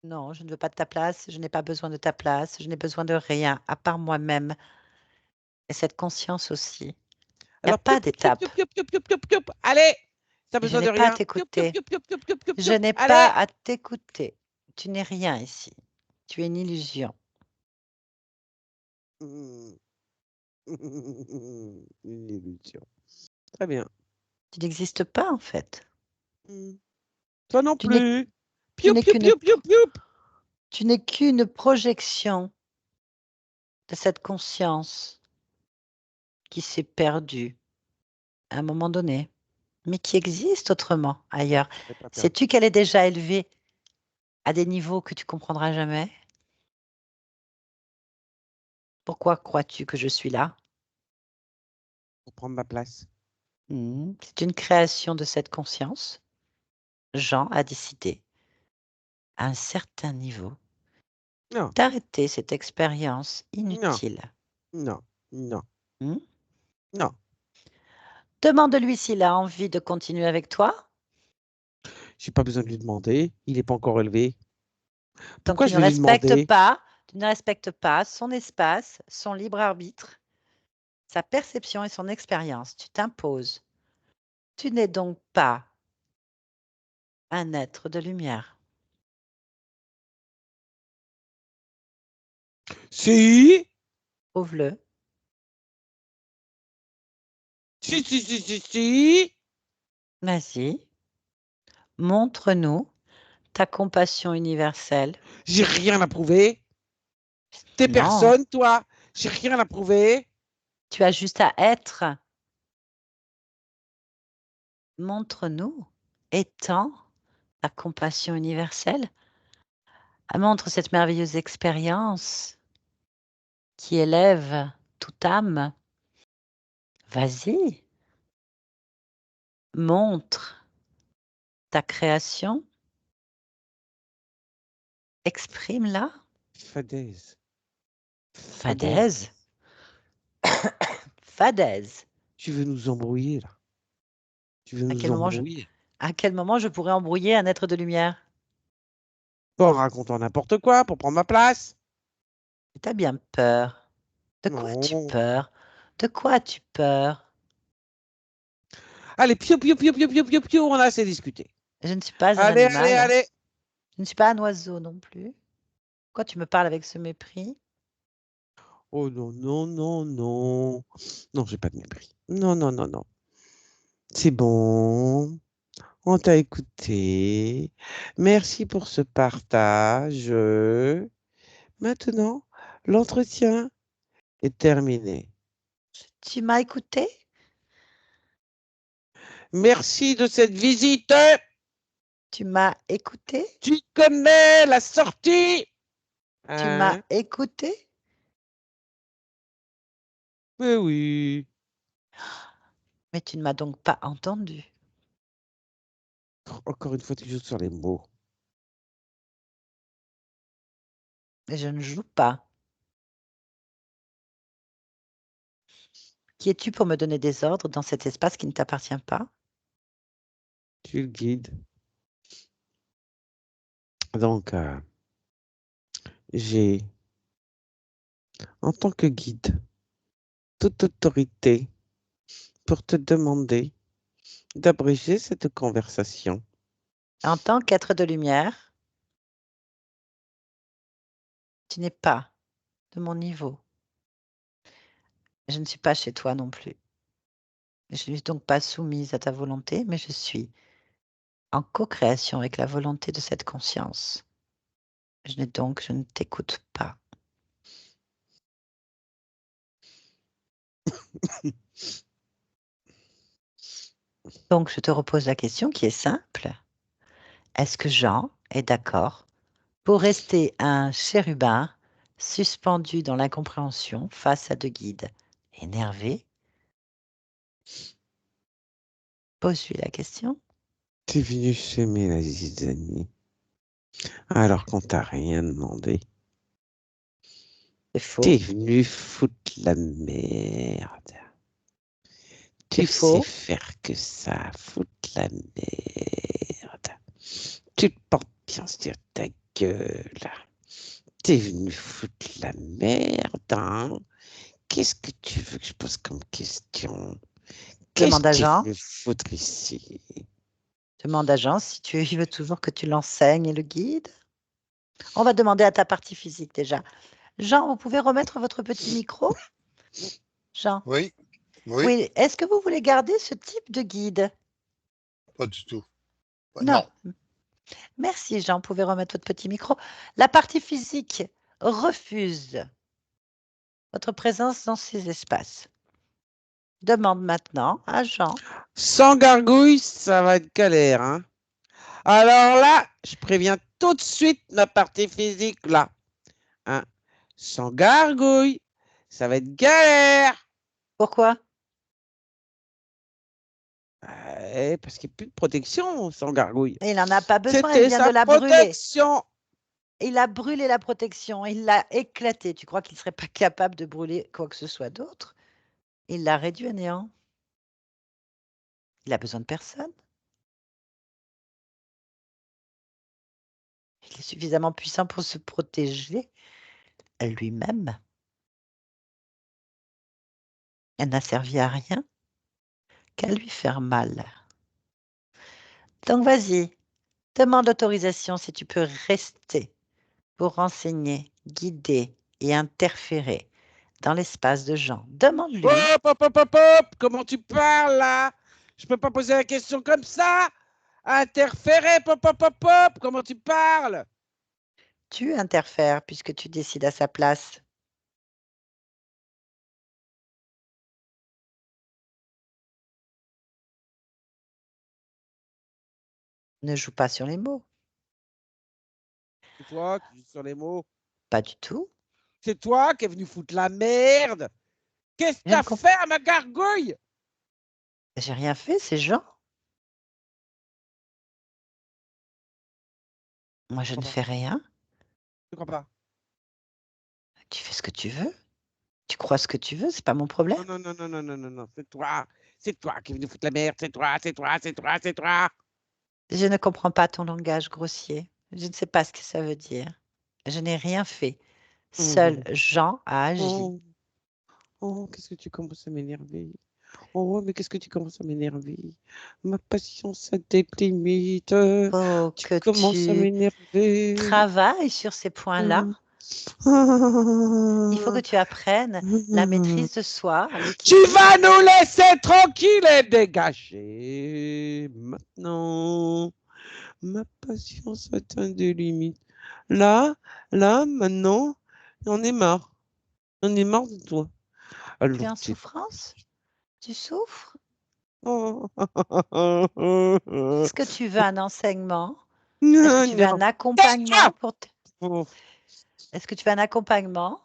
Non, je ne veux pas de ta place. Je n'ai pas besoin de ta place. Je n'ai besoin de rien à part moi-même et cette conscience aussi. Il n'y a Alors, pas pioup, pioup, d'étape. pioup, pioup, pioup, pioup, pioup, pioup. Allez, t'as Je besoin n'ai de pas à rien. Pioup, pioup, t'écouter. pioup, pioup, pioup, pioup, pioup, Je pioup. n'ai pas Allez. à t'écouter. Tu n'es rien ici. Tu es une illusion. Une illusion. Très bien. Tu n'existes pas en fait. Toi non Tu n'es plus. tu Pioup, n'es pioup, qu'une pioup, pioup, pioup. tu n'es qu'une projection de cette conscience qui s'est perdue à un moment donné, mais qui existe autrement ailleurs. Elle pas perdu. Sais-tu qu'elle est déjà élevée à des niveaux que tu comprendras jamais? Pourquoi crois-tu que je suis là? Pour prendre ma place. C'est une création de cette conscience. Jean a décidé, à un certain niveau, Non, d'arrêter cette expérience non, inutile. non, non, Hmm? non. Demande-lui s'il a envie de continuer avec toi. J'ai pas besoin de lui demander. Il n'est pas encore élevé. Donc Pourquoi je vais lui demander? tu ne respectes pas son espace, son libre arbitre, sa perception et son expérience. Tu t'imposes. Tu n'es donc pas un être de lumière. Si, Prouve-le. si. Vas-y. Montre-nous ta compassion universelle. J'ai rien à prouver. T'es Non, personne, toi. J'ai rien à prouver. tu as juste à être. Montre-nous, étends ta compassion universelle. Montre cette merveilleuse expérience qui élève toute âme. Vas-y, montre ta création, exprime-la. Fadaise. Fadaise, fadaise. Tu veux nous embrouiller, là. Tu veux À nous quel moment embrouiller. je pourrais embrouiller un être de lumière? Pas en racontant n'importe quoi pour prendre ma place. Tu as bien peur. De quoi as-tu Non. peur? De quoi as-tu peur? Allez, piou, on a assez discuté. Je ne suis pas un Allez, allez, animal. allez. Je ne suis pas un oiseau non plus. Pourquoi tu me parles avec ce mépris? Oh non, non, non, non. Non, j'ai pas de mépris. Non, non, non, non. C'est bon. On t'a écouté. Merci pour ce partage. Maintenant, l'entretien est terminé. Tu m'as écouté? Merci de cette visite. Tu m'as écouté? Tu connais la sortie? Tu m'as Hein? écouté? Mais oui. Mais tu ne m'as donc pas entendu. Encore une fois, tu joues sur les mots. Et je ne joue pas. Qui es-tu pour me donner des ordres dans cet espace qui ne t'appartient pas? Tu le guides. Donc, j'ai, en tant que guide, toute autorité pour te demander d'abréger cette conversation. En tant qu'être de lumière, Tu n'es pas de mon niveau. Je ne suis pas chez toi non plus. Je ne suis donc pas soumise à ta volonté, mais je suis en co-création avec la volonté de cette conscience. Je ne t'écoute pas. Donc, je te repose la question qui est simple. Est-ce que Jean est d'accord pour rester un chérubin suspendu dans l'incompréhension face à deux guides énervés? Pose-lui la question. T'es venu semer la zizanie alors qu'on t'a rien demandé. C'est faux. T'es venu foutre la merde. Tu C'est faux. sais faire que ça, foutre la merde. Tu te portes bien sur ta gueule. T'es venu foutre la merde, hein? Qu'est-ce que tu veux que je pose comme question? Qu'est-ce Demande à que tu Jean. veux foutre ici? Demande à Jean si il veut toujours que tu l'enseignes et le guides. On va demander à ta partie physique déjà. Jean, vous pouvez remettre votre petit micro? Jean. Oui, oui, Oui. Est-ce que vous voulez garder ce type de guide? pas du tout. Non. Merci Jean, vous pouvez remettre votre petit micro. La partie physique refuse votre présence dans ces espaces. Demande maintenant à Jean. Sans gargouille, ça va être galère, hein? Alors là, je préviens tout de suite ma partie physique, là. Hein? Sans gargouille, ça va être galère. Pourquoi? Parce qu'il n'y a plus de protection sans gargouille. Il n'en a pas besoin, il C'était vient sa de la brûler. protection. Il a brûlé la protection, il l'a éclatée. Tu crois qu'il ne serait pas capable de brûler quoi que ce soit d'autre? Il l'a réduit à néant. Il a besoin de personne. Il est suffisamment puissant pour se protéger lui-même. Elle n'a servi à rien qu'à lui faire mal. Donc vas-y, demande l'autorisation si tu peux rester pour renseigner, guider et interférer dans l'espace de Jean. Demande-lui. Hop, hop, hop, hop, hop. Comment tu parles là? Je peux pas poser la question comme ça. Interférer, hop, hop, hop, hop. Comment tu parles? Tu interfères puisque tu décides à sa place. Ne joue pas sur les mots. C'est toi qui joues sur les mots. Pas du tout. C'est toi qui es venu foutre la merde. Qu'est-ce que Je ne t'as fait à ma gargouille? J'ai rien fait, c'est Jean. Moi, je ne fais rien. Je crois pas. Tu fais ce que tu veux. Tu crois ce que tu veux, c'est pas mon problème. Non, non, non, non, non, non, non, non. C'est toi. C'est toi qui es venu foutre la merde. C'est toi, c'est toi, c'est toi, c'est toi. Je ne comprends pas ton langage grossier. Je ne sais pas ce que ça veut dire. Je n'ai rien fait. Seul Jean a agi. Oh, oh, qu'est-ce que tu commences à m'énerver. Oh, mais qu'est-ce que tu commences à m'énerver. Ma patience a des limites. Faut Tu que commences à tu m'énerver. travailles sur ces points-là. Il faut que tu apprennes la maîtrise de soi. Tu vas nous laisser tranquille et dégager. Maintenant, ma patience atteint des limites. Là, maintenant, on est marre. On est marre de toi. Tu Alors, es en souffrance? Tu souffres? Est-ce que tu veux un enseignement? Est-ce que tu veux un accompagnement pour Est-ce que tu veux un accompagnement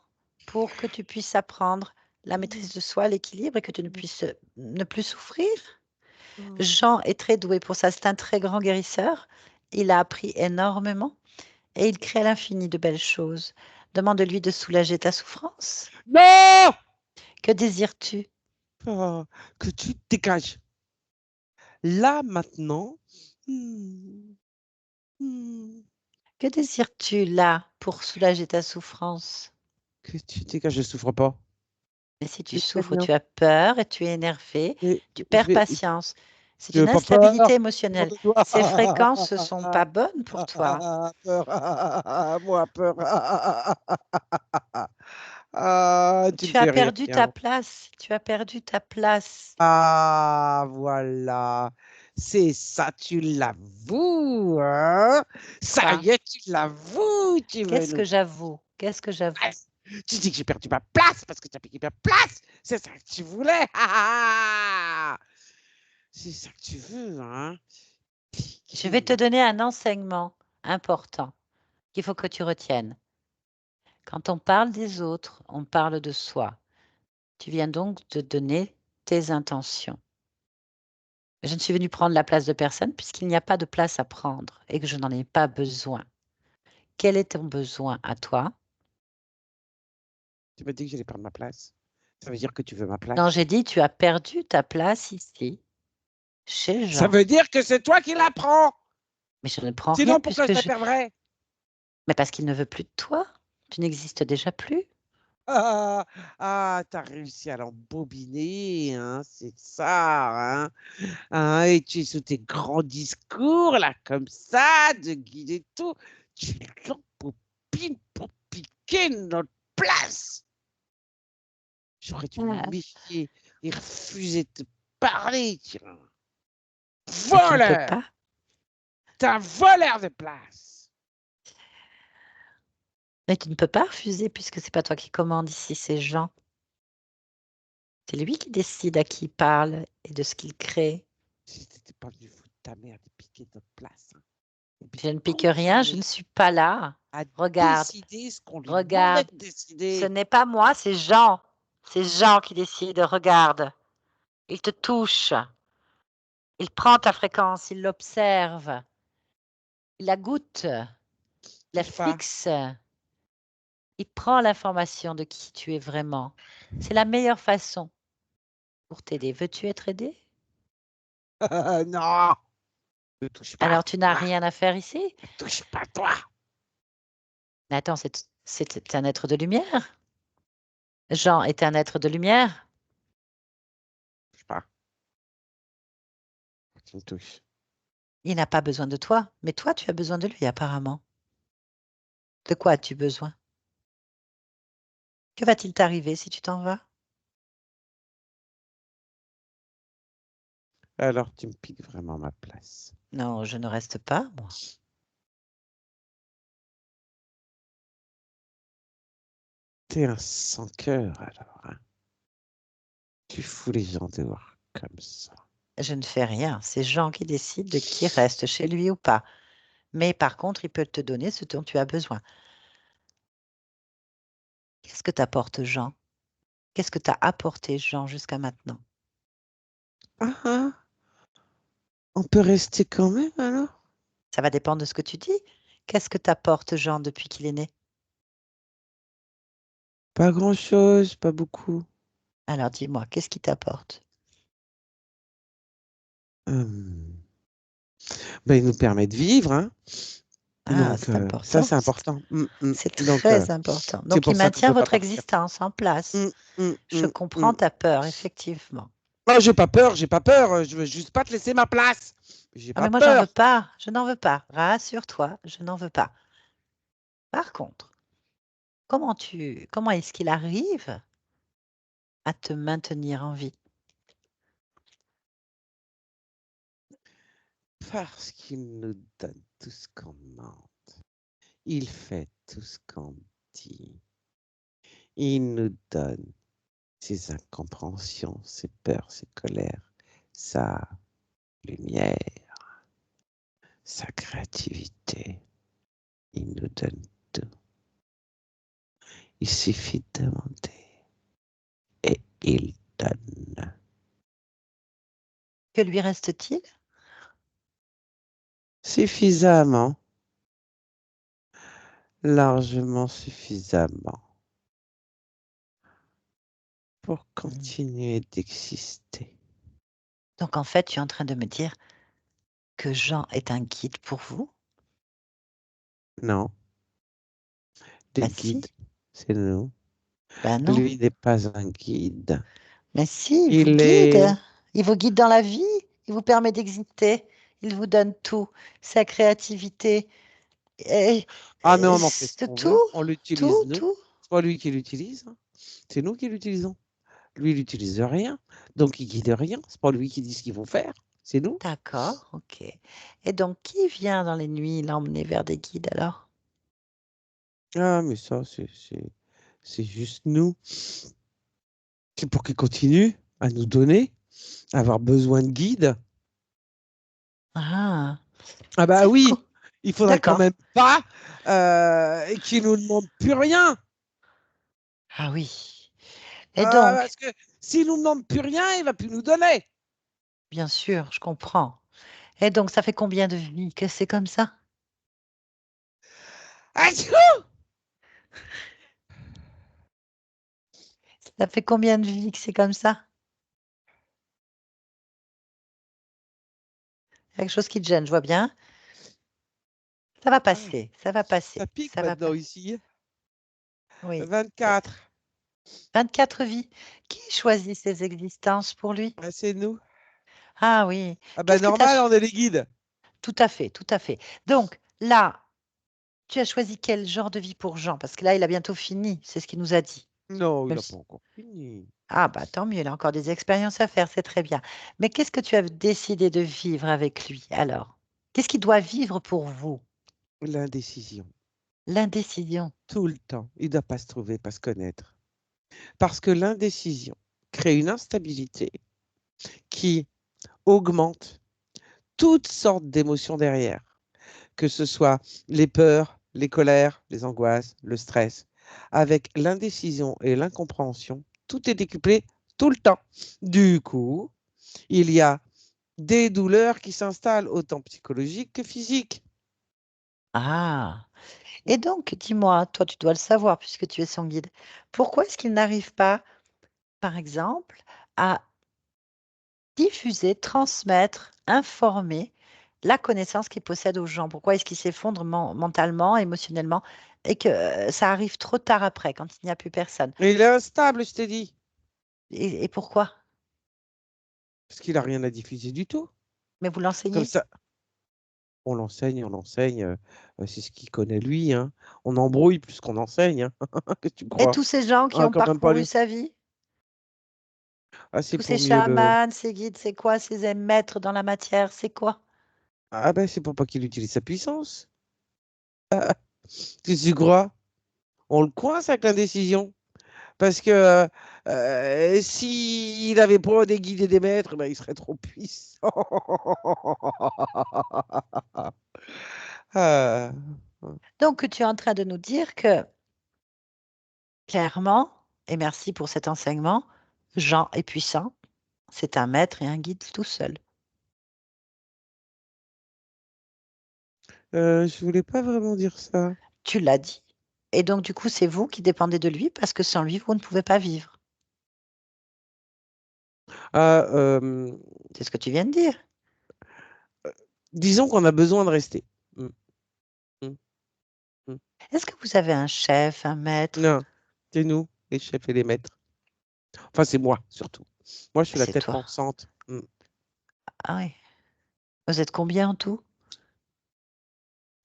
pour que tu puisses apprendre la maîtrise de soi, l'équilibre et que tu ne puisses ne plus souffrir? Jean est très doué pour ça, c'est un très grand guérisseur. Il a appris énormément et il crée à l'infini de belles choses. Demande-lui de soulager ta souffrance. Non! Que désires-tu? Que tu te dégages. Là, maintenant. Que désires-tu là pour soulager ta souffrance? Que tu te dégages, je ne souffre pas. Mais si tu souffres, tu as peur et tu es énervé, tu perds patience. C'est Tu veux une pas peur? instabilité émotionnelle. De toi. Ces fréquences ne sont pas bonnes pour toi. Peur. Moi, peur. Ah, tu me Tu as fais rire, perdu ta tiens. place. Tu as perdu ta place. Ah, voilà. C'est ça, tu l'avoues, hein? Ça Quoi? y est, tu l'avoues. Tu veux Qu'est-ce nous... que j'avoue? Qu'est-ce que j'avoue? Tu dis que j'ai perdu ma place parce que tu as piqué ma place. C'est ça que tu voulais. C'est ça que tu veux, hein? Je vais te donner un enseignement important qu'il faut que tu retiennes. Quand on parle des autres, on parle de soi. Tu viens donc de donner tes intentions. Je ne suis venue prendre la place de personne puisqu'il n'y a pas de place à prendre et que je n'en ai pas besoin. Quel est ton besoin à toi? Tu m'as dit que j'allais prendre ma place. Ça veut dire que tu veux ma place. Non, j'ai dit tu as perdu ta place ici, chez Ça Jean. veut dire que c'est toi qui la prends. Mais je ne prends rien Sinon, pourquoi je puisque la perdrais? Mais parce qu'il ne veut plus de toi. Tu n'existes déjà plus. T'as réussi à l'embobiner, hein, c'est ça, hein. Et tu es sous tes grands discours, là, comme ça, de guide et tout. Tu l'embobines pour piquer notre place. J'aurais dû me Ah, méfier et refuser de te parler, tiens. mais tu ne peux Voleur! pas. T'es un voleur de place. Mais tu ne peux pas refuser puisque c'est pas toi qui commande ici, c'est Jean. C'est lui qui décide à qui il parle et de ce qu'il crée. Si t'étais pas venu foutre ta mère de piquer notre place, hein. Et puis Je ne pique rien, je continuer ne suis pas là. à Regarde, décider ce qu'on lui demandait regarde. de Ce décider. n'est pas moi, c'est Jean. C'est Jean qui décide. Regarde. Il te touche. Il prend ta fréquence, il l'observe. Il la goûte. Il la Touche pas. fixe. Il prend l'information de qui tu es vraiment. C'est la meilleure façon pour t'aider. Veux-tu être aidé? Non, ne touche pas à Alors tu n'as toi. rien à faire ici? Ne touche pas à toi. Mais attends, c'est un être de lumière. Jean est un être de lumière. Touche pas. Tu me touches. Il n'a pas besoin de toi, mais toi, tu as besoin de lui apparemment. De quoi as-tu besoin? Que va-t-il t'arriver si tu t'en vas? Alors tu me piques vraiment ma place. Non, je ne reste pas, moi. T'es un sans-cœur alors, hein. Tu fous les gens dehors comme ça. Je ne fais rien. C'est Jean qui décide de qui reste chez lui ou pas. Mais par contre, il peut te donner ce dont tu as besoin. Qu'est-ce que t'apporte Jean? Qu'est-ce que t'as apporté Jean jusqu'à maintenant? Ah, on peut rester quand même alors? Ça va dépendre de ce que tu dis. Qu'est-ce que t'apporte Jean depuis qu'il est né? Pas grand-chose, pas beaucoup. Alors dis-moi, qu'est-ce qu'il t'apporte? Hum. Ben, il nous permet de vivre, hein. Ah, Donc, c'est ça, important. c'est important. C'est Donc, très important. c'est Donc, il pour ça qu'on maintient peut pas votre partir. existence en place. Je comprends ta peur, effectivement. Non, j'ai pas peur, j'ai pas peur. Je veux juste pas te laisser ma place. J'ai Ah, pas mais moi, j'en veux peur. pas. Je n'en veux pas. Rassure-toi, je n'en veux pas. Par contre, comment est-ce qu'il arrive à te maintenir en vie? Parce qu'il nous donne tout ce qu'on demande. Il fait tout ce qu'on dit. Il nous donne ses incompréhensions, ses peurs, ses colères, sa lumière, sa créativité. Il nous donne tout. Il suffit de demander et il donne. Que lui reste-t-il? Suffisamment, largement suffisamment pour continuer d'exister. Donc, en fait, tu es en train de me dire que Jean est un guide pour vous? Non, le Ben guide, si. c'est nous. Ben non. Lui n'est pas un guide. Mais si, il vous Il guide. est... Il vous guide dans la vie. Il vous permet d'exister. Il vous donne tout. Sa créativité. Et, Ah, mais on en fait ce de qu'on tout, veut. On l'utilise, nous. tout. C'est pas lui qui l'utilise, hein. C'est nous qui l'utilisons. Lui, il n'utilise rien. Donc, il guide rien. C'est pas lui qui dit ce qu'il faut faire. C'est nous. D'accord, ok. Et donc, qui vient dans les nuits l'emmener vers des guides alors? Ah, mais ça, c'est juste nous. C'est pour qu'il continue à nous donner, à avoir besoin de guide. Ah, Ah bah c'est oui, fou. il faudrait quand D'accord. même pas qu'il nous demande plus rien. Ah oui. Et Ah, donc, parce que s'il nous demande plus rien, il va plus nous donner. bien sûr, je comprends. Et donc, ça fait combien de vies que c'est comme ça? Achou! Ça fait combien de vies que c'est comme ça? Quelque chose qui te gêne, je vois bien. Ça va Ah, passer, ça va ça passer, pique ça va maintenant passer. ici. Oui. Et 24. 24 vies. Qui choisit ces existences pour lui? Ah, c'est nous. Ah oui. Ah bah Qu'est-ce que tu as... normal, on est les guides. Tout à fait, tout à fait. Donc, là, tu as choisi quel genre de vie pour Jean? Parce que là, il a bientôt fini, c'est ce qu'il nous a dit. Non, il Même n'a pas si- encore fini. Ah, bah tant mieux, il a encore des expériences à faire, c'est très bien. Mais qu'est-ce que tu as décidé de vivre avec lui alors? Qu'est-ce qu'il doit vivre pour vous? L'indécision. L'indécision. Tout le temps. Il ne doit pas se trouver, pas se connaître. Parce que l'indécision crée une instabilité qui augmente toutes sortes d'émotions derrière, que ce soit les peurs, les colères, les angoisses, le stress. Avec l'indécision et l'incompréhension, tout est décuplé tout le temps. Du coup, il y a des douleurs qui s'installent, autant psychologiques que physiques. Ah. Et donc, dis-moi, toi, tu dois le savoir puisque tu es son guide. Pourquoi est-ce qu'il n'arrive pas, par exemple, à diffuser, transmettre, informer la connaissance qu'il possède aux gens? Pourquoi est-ce qu'il s'effondre mentalement, émotionnellement, et que ça arrive trop tard après, quand il n'y a plus personne? Et il est instable, je t'ai dit, Et pourquoi? parce qu'il n'a rien à diffuser du tout. Mais vous Comme l'enseignez? ça, on l'enseigne, c'est ce qu'il connaît lui, hein. On embrouille plus qu'on enseigne, hein. Qu'est-ce que tu Et crois? tous ces gens qui Ah, ont quand même pas parcouru lui. sa vie, Ah, c'est tous ces pour mieux le. chamans, ces guides, c'est quoi? Ces maîtres dans la matière, c'est quoi? Ah ben, c'est pour pas qu'il utilise sa puissance. Qu'est-ce que tu crois? On le coince avec l'indécision. Parce que s'il avait pas des guides et des maîtres, ben, il serait trop puissant. Ah. Donc, tu es en train de nous dire que, clairement, et merci pour cet enseignement, Jean est puissant, c'est un maître et un guide tout seul. Je voulais pas vraiment dire ça. Tu l'as dit. Et donc, du coup, c'est vous qui dépendez de lui parce que sans lui, vous ne pouvez pas vivre. Ah, C'est ce que tu viens de dire. disons qu'on a besoin de rester. Mm, mm, mm. Est-ce que vous avez un chef, un maître? Non, c'est nous, les chefs et les maîtres. Enfin, c'est moi, surtout. Moi, je suis la C'est tête toi. pensante. Ah oui. Vous êtes combien en tout?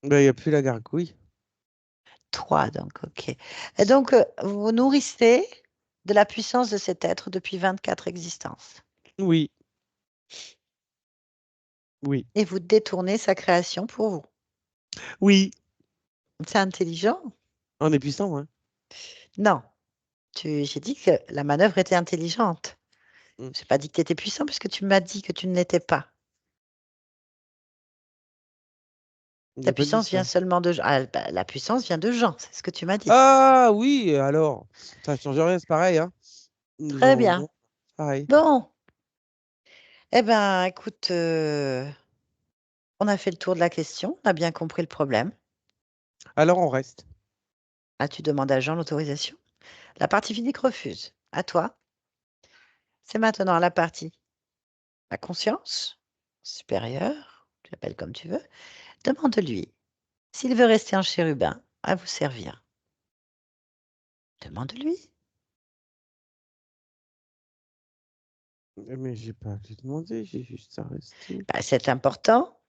Ben, il n'y a plus la gargouille. Trois, donc, ok. Et donc, vous vous nourrissez de la puissance de cet être depuis 24 existences. Oui, oui, Et vous détournez sa création pour vous. oui. C'est intelligent? On est puissant, hein. Non. J'ai dit que la manœuvre était intelligente. Mm. Je n'ai pas dit que tu étais puissant puisque tu m'as dit que tu ne l'étais pas. J'ai Ta pas dit puissance vient ça. seulement de Jean. Ah, bah, la puissance vient de Jean, c'est ce que tu m'as dit. Ah oui, alors, ça ne change rien, c'est pareil, hein. Très bien. Non, pareil. Bon, eh bien, écoute, on a fait le tour de la question, on a bien compris le problème. Alors on reste. Ah, tu demandes à Jean l'autorisation. La partie physique refuse. À toi. C'est maintenant la partie. La conscience supérieure, tu l'appelles comme tu veux, demande-lui s'il veut rester un chérubin à vous servir. Demande-lui. Mais j'ai pas à lui demander, j'ai juste à rester. Bah, c'est important.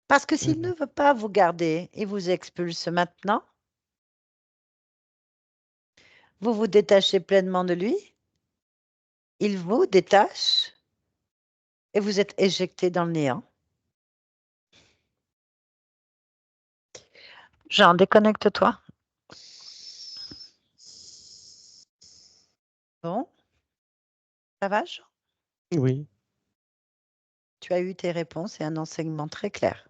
Parce que s'il ne Voilà. veut pas vous garder et vous expulse maintenant, vous vous détachez pleinement de lui, il vous détache et vous êtes éjecté dans le néant. Jean, déconnecte-toi. Bon, ça va, Jean? Oui, Tu as eu tes réponses et un enseignement très clair.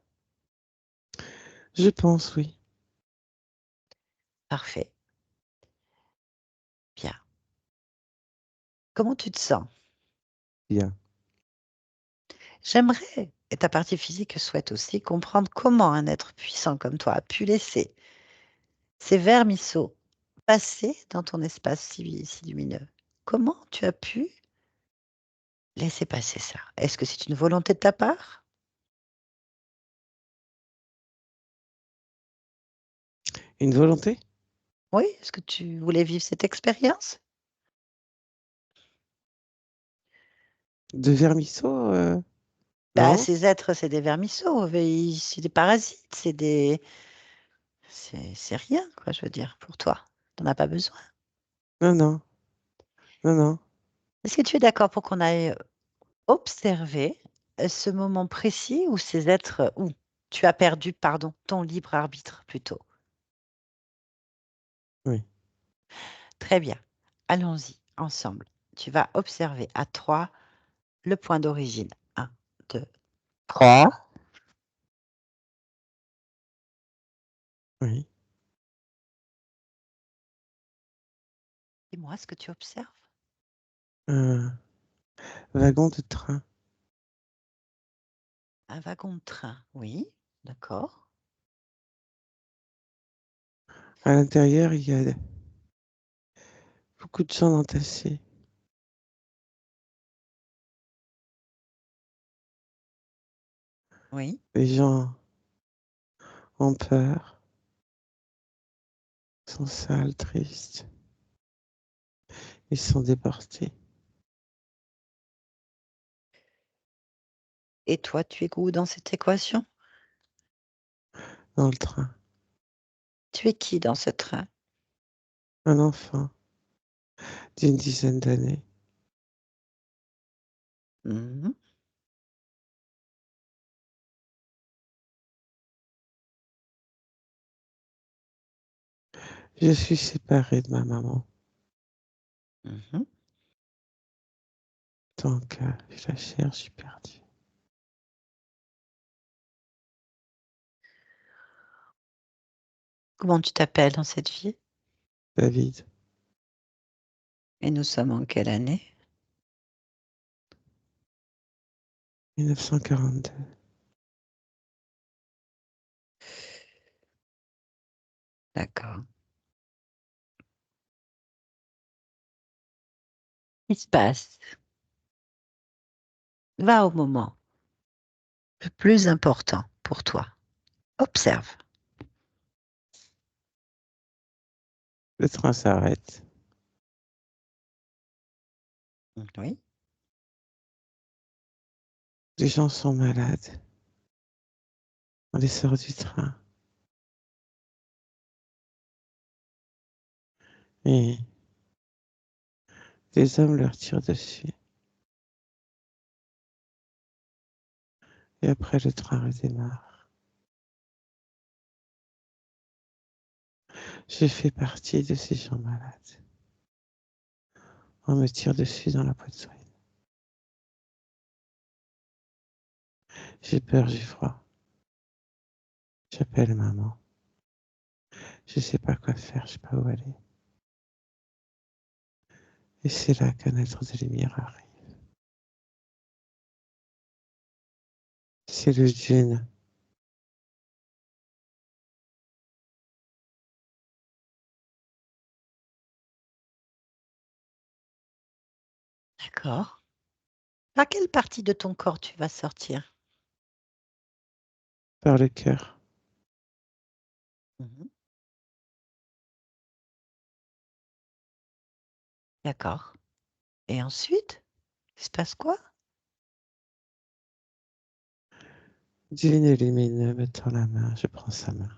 je pense, oui. Parfait. Bien. Comment tu te sens? Bien. J'aimerais, et ta partie physique souhaite aussi, comprendre comment un être puissant comme toi a pu laisser ces vermisseaux passer dans ton espace si lumineux. Comment tu as pu laisser passer ça? Est-ce que c'est une volonté de ta part? Une volonté Oui, est-ce que tu voulais vivre cette expérience? de vermisseau Bah, non, ces êtres, c'est des vermisseaux, c'est des parasites, c'est rien, quoi, je veux dire, pour toi. Tu n'en as pas besoin. non, non, non, non. Est-ce que tu es d'accord pour qu'on aille observer ce moment précis où ces êtres, où tu as perdu, pardon, ton libre arbitre plutôt? Oui. Très bien. Allons-y ensemble. Tu vas observer à 3 le point d'origine. 1, 2, 3. Oui. Dis-moi ce que tu observes. Un wagon de train. Un wagon de train. Oui, d'accord. À l'intérieur, il y a beaucoup de gens entassés. Oui. Les gens ont peur, sont sales, tristes. Ils sont déportés Et toi, tu es où dans cette équation? dans le train. Tu es qui dans ce train? Un enfant d'une dizaine d'années. Mhm. Je suis séparée de ma maman. Mhm. Donc, je la cherche, je suis perdue. Comment tu t'appelles dans cette vie? David, Et nous sommes en quelle année? 1942. D'accord. Il se passe. Va au moment le plus important pour toi. Observe. Le train s'arrête. Oui. Les gens sont malades. On les sort du train. Et des hommes leur tirent dessus. Et après, le train redémarre. Je fais partie de ces gens malades. On me tire dessus dans la poitrine. J'ai peur, j'ai froid. J'appelle maman. Je sais pas quoi faire, je sais pas où aller. Et c'est là qu'un être de lumière arrive. C'est le djinn. D'accord. Par quelle partie de ton corps tu vas sortir? Par le cœur. Mhm. D'accord. Et ensuite, il se passe quoi? Divine illumine, me tend la main, je prends sa main.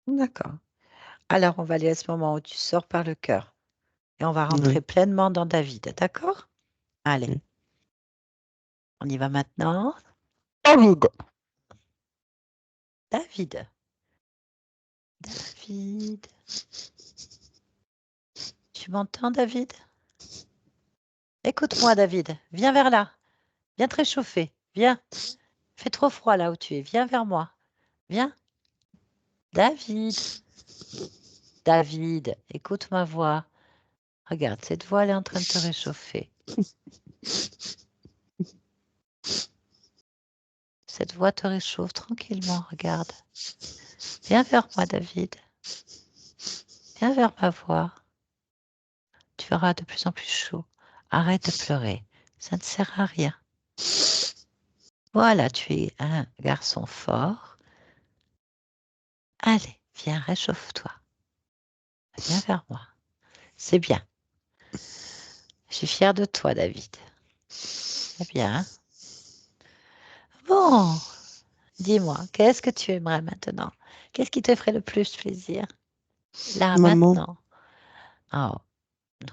D'accord. Alors, on va aller à ce moment où tu sors par le cœur. Et on va rentrer Oui, pleinement dans David. D'accord? Allez, oui. on y va maintenant. David. David. David. Tu m'entends, David? Écoute-moi, David. Viens vers là. Viens te réchauffer. Viens. Fait trop froid là où tu es. Viens vers moi. Viens. David. David, écoute ma voix. Regarde, cette voix, elle est en train de te réchauffer. Cette voix te réchauffe tranquillement, regarde. Viens vers moi, David. Viens vers ma voix. Tu auras de plus en plus chaud. Arrête de pleurer. Ça ne sert à rien. Voilà, tu es un garçon fort. Allez, viens, réchauffe-toi. Viens vers moi. C'est bien. Je suis fière de toi, David. C'est bien. Bon, dis-moi, qu'est-ce que tu aimerais maintenant? Qu'est-ce qui te ferait le plus plaisir? Là, Maman, maintenant. Oh,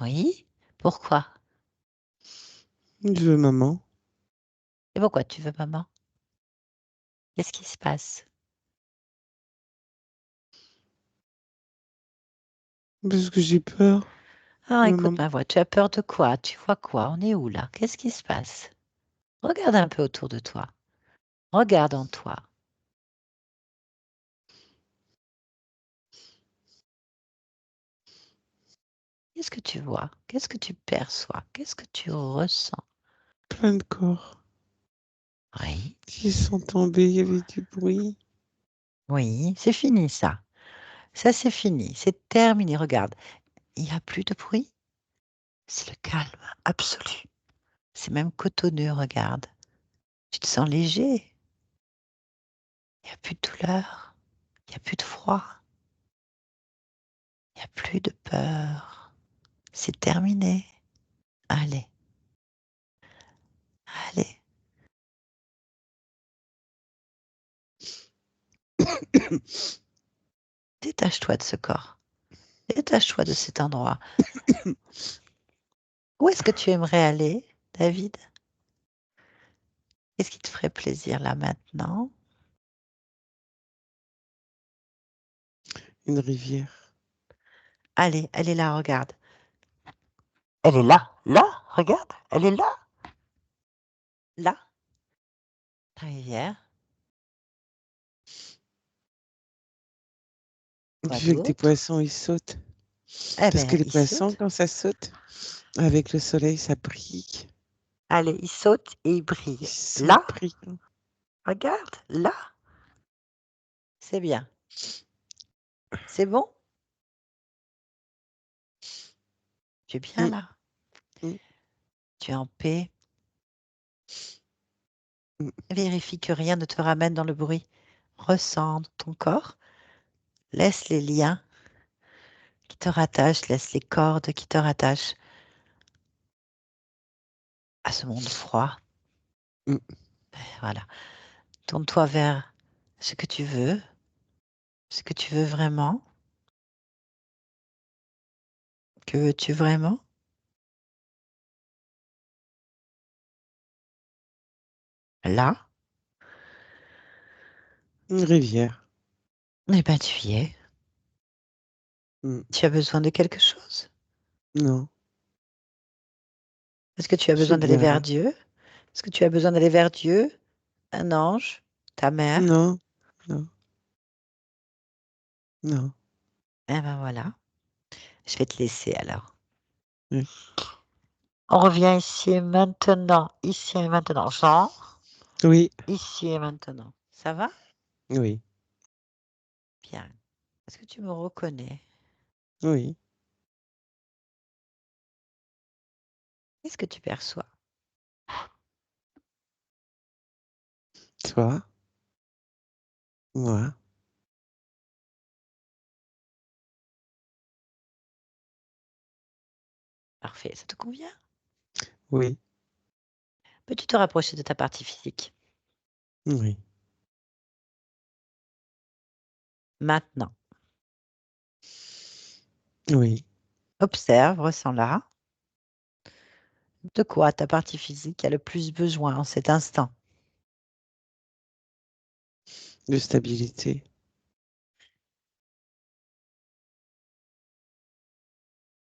oui. Pourquoi? je veux maman. Et pourquoi tu veux maman? Qu'est-ce qui se passe? Parce que j'ai peur. Ah, écoute Maman, ma voix. Tu as peur de quoi? Tu vois quoi? On est où là? Qu'est-ce qui se passe? Regarde un peu autour de toi. Regarde en toi. Qu'est-ce que tu vois? Qu'est-ce que tu perçois? Qu'est-ce que tu ressens? plein de corps Oui, qui sont tombés, il y avait du bruit. oui, c'est fini ça. Ça, c'est fini. C'est terminé. Regarde, il n'y a plus de bruit. C'est le calme absolu. C'est même cotonneux, regarde. Tu te sens léger. Il n'y a plus de douleur. Il n'y a plus de froid. Il n'y a plus de peur. C'est terminé. Allez, allez. Détache-toi de ce corps. Détache-toi de cet endroit. Où est-ce que tu aimerais aller, David? Qu'est-ce qui te ferait plaisir là maintenant? Une rivière. Allez, elle est là, regarde. Elle est là, là, regarde, elle est là, là, la rivière. Quoi Tu veux que tes d'autre? poissons, ils sautent. Eh Parce que bien, les il poissons, saute. quand ça saute, avec le soleil, ça brille. Allez, il saute et il Ils brille. sont Là, brillants. regarde, là, c'est bien. C'est bon? Tu es bien Mm, là. mm, Tu es en paix. mm. Vérifie que rien ne te ramène dans le bruit. Ressens ton corps. Laisse les liens qui te rattachent, laisse les cordes qui te rattachent à ce monde froid. Mm. Voilà. Tourne-toi vers ce que tu veux vraiment. Que veux-tu vraiment? Là? Une rivière. Eh bien, tu y es. Mm. Tu as besoin de quelque chose? Non, Est-ce que tu as je suis besoin d'aller bien vers là. Dieu? Est-ce que tu as besoin d'aller vers Dieu, un ange, ta mère? Non, non, non. Eh ben voilà. Je vais te laisser alors. Oui, On revient ici et maintenant. Ici et maintenant. Jean, oui, ici et maintenant. Ça va? oui. Bien. Est-ce que tu me reconnais? Oui. Qu'est-ce que tu perçois? Toi, moi, Parfait, ça te convient? Oui, Peux-tu te rapprocher de ta partie physique? oui, Maintenant, oui. observe, ressens-la. De quoi ta partie physique a le plus besoin en cet instant? De stabilité.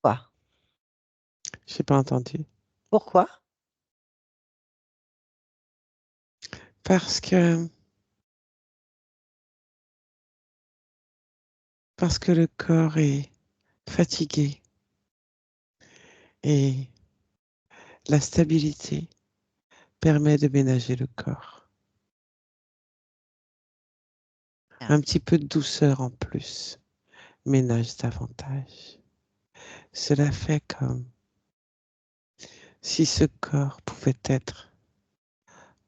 Quoi? J'ai pas entendu. Pourquoi? Parce que, parce que le corps est fatigué et la stabilité permet de ménager le corps. Bien. Un petit peu de douceur en plus ménage davantage. Cela fait comme si ce corps pouvait être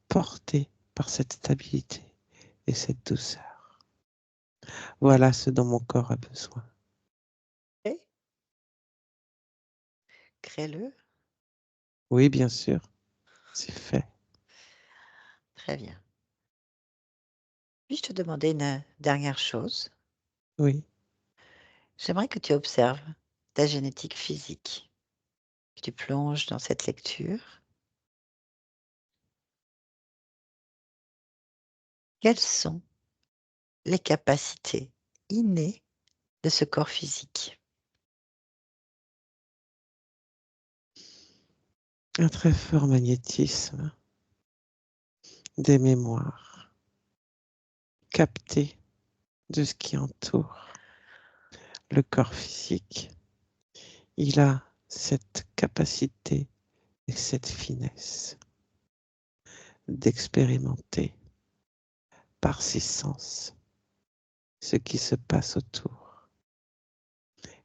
porté par cette stabilité et cette douceur. Voilà ce dont mon corps a besoin. Et crée-le. Oui, bien sûr, c'est fait. Très bien. Puis-je te demander une dernière chose? Oui, J'aimerais que tu observes ta génétique physique, que tu plonges dans cette lecture. Quelles sont les capacités innées de ce corps physique? un très fort magnétisme, des mémoires captées de ce qui entoure le corps physique. Il a cette capacité et cette finesse d'expérimenter par ses sens ce qui se passe autour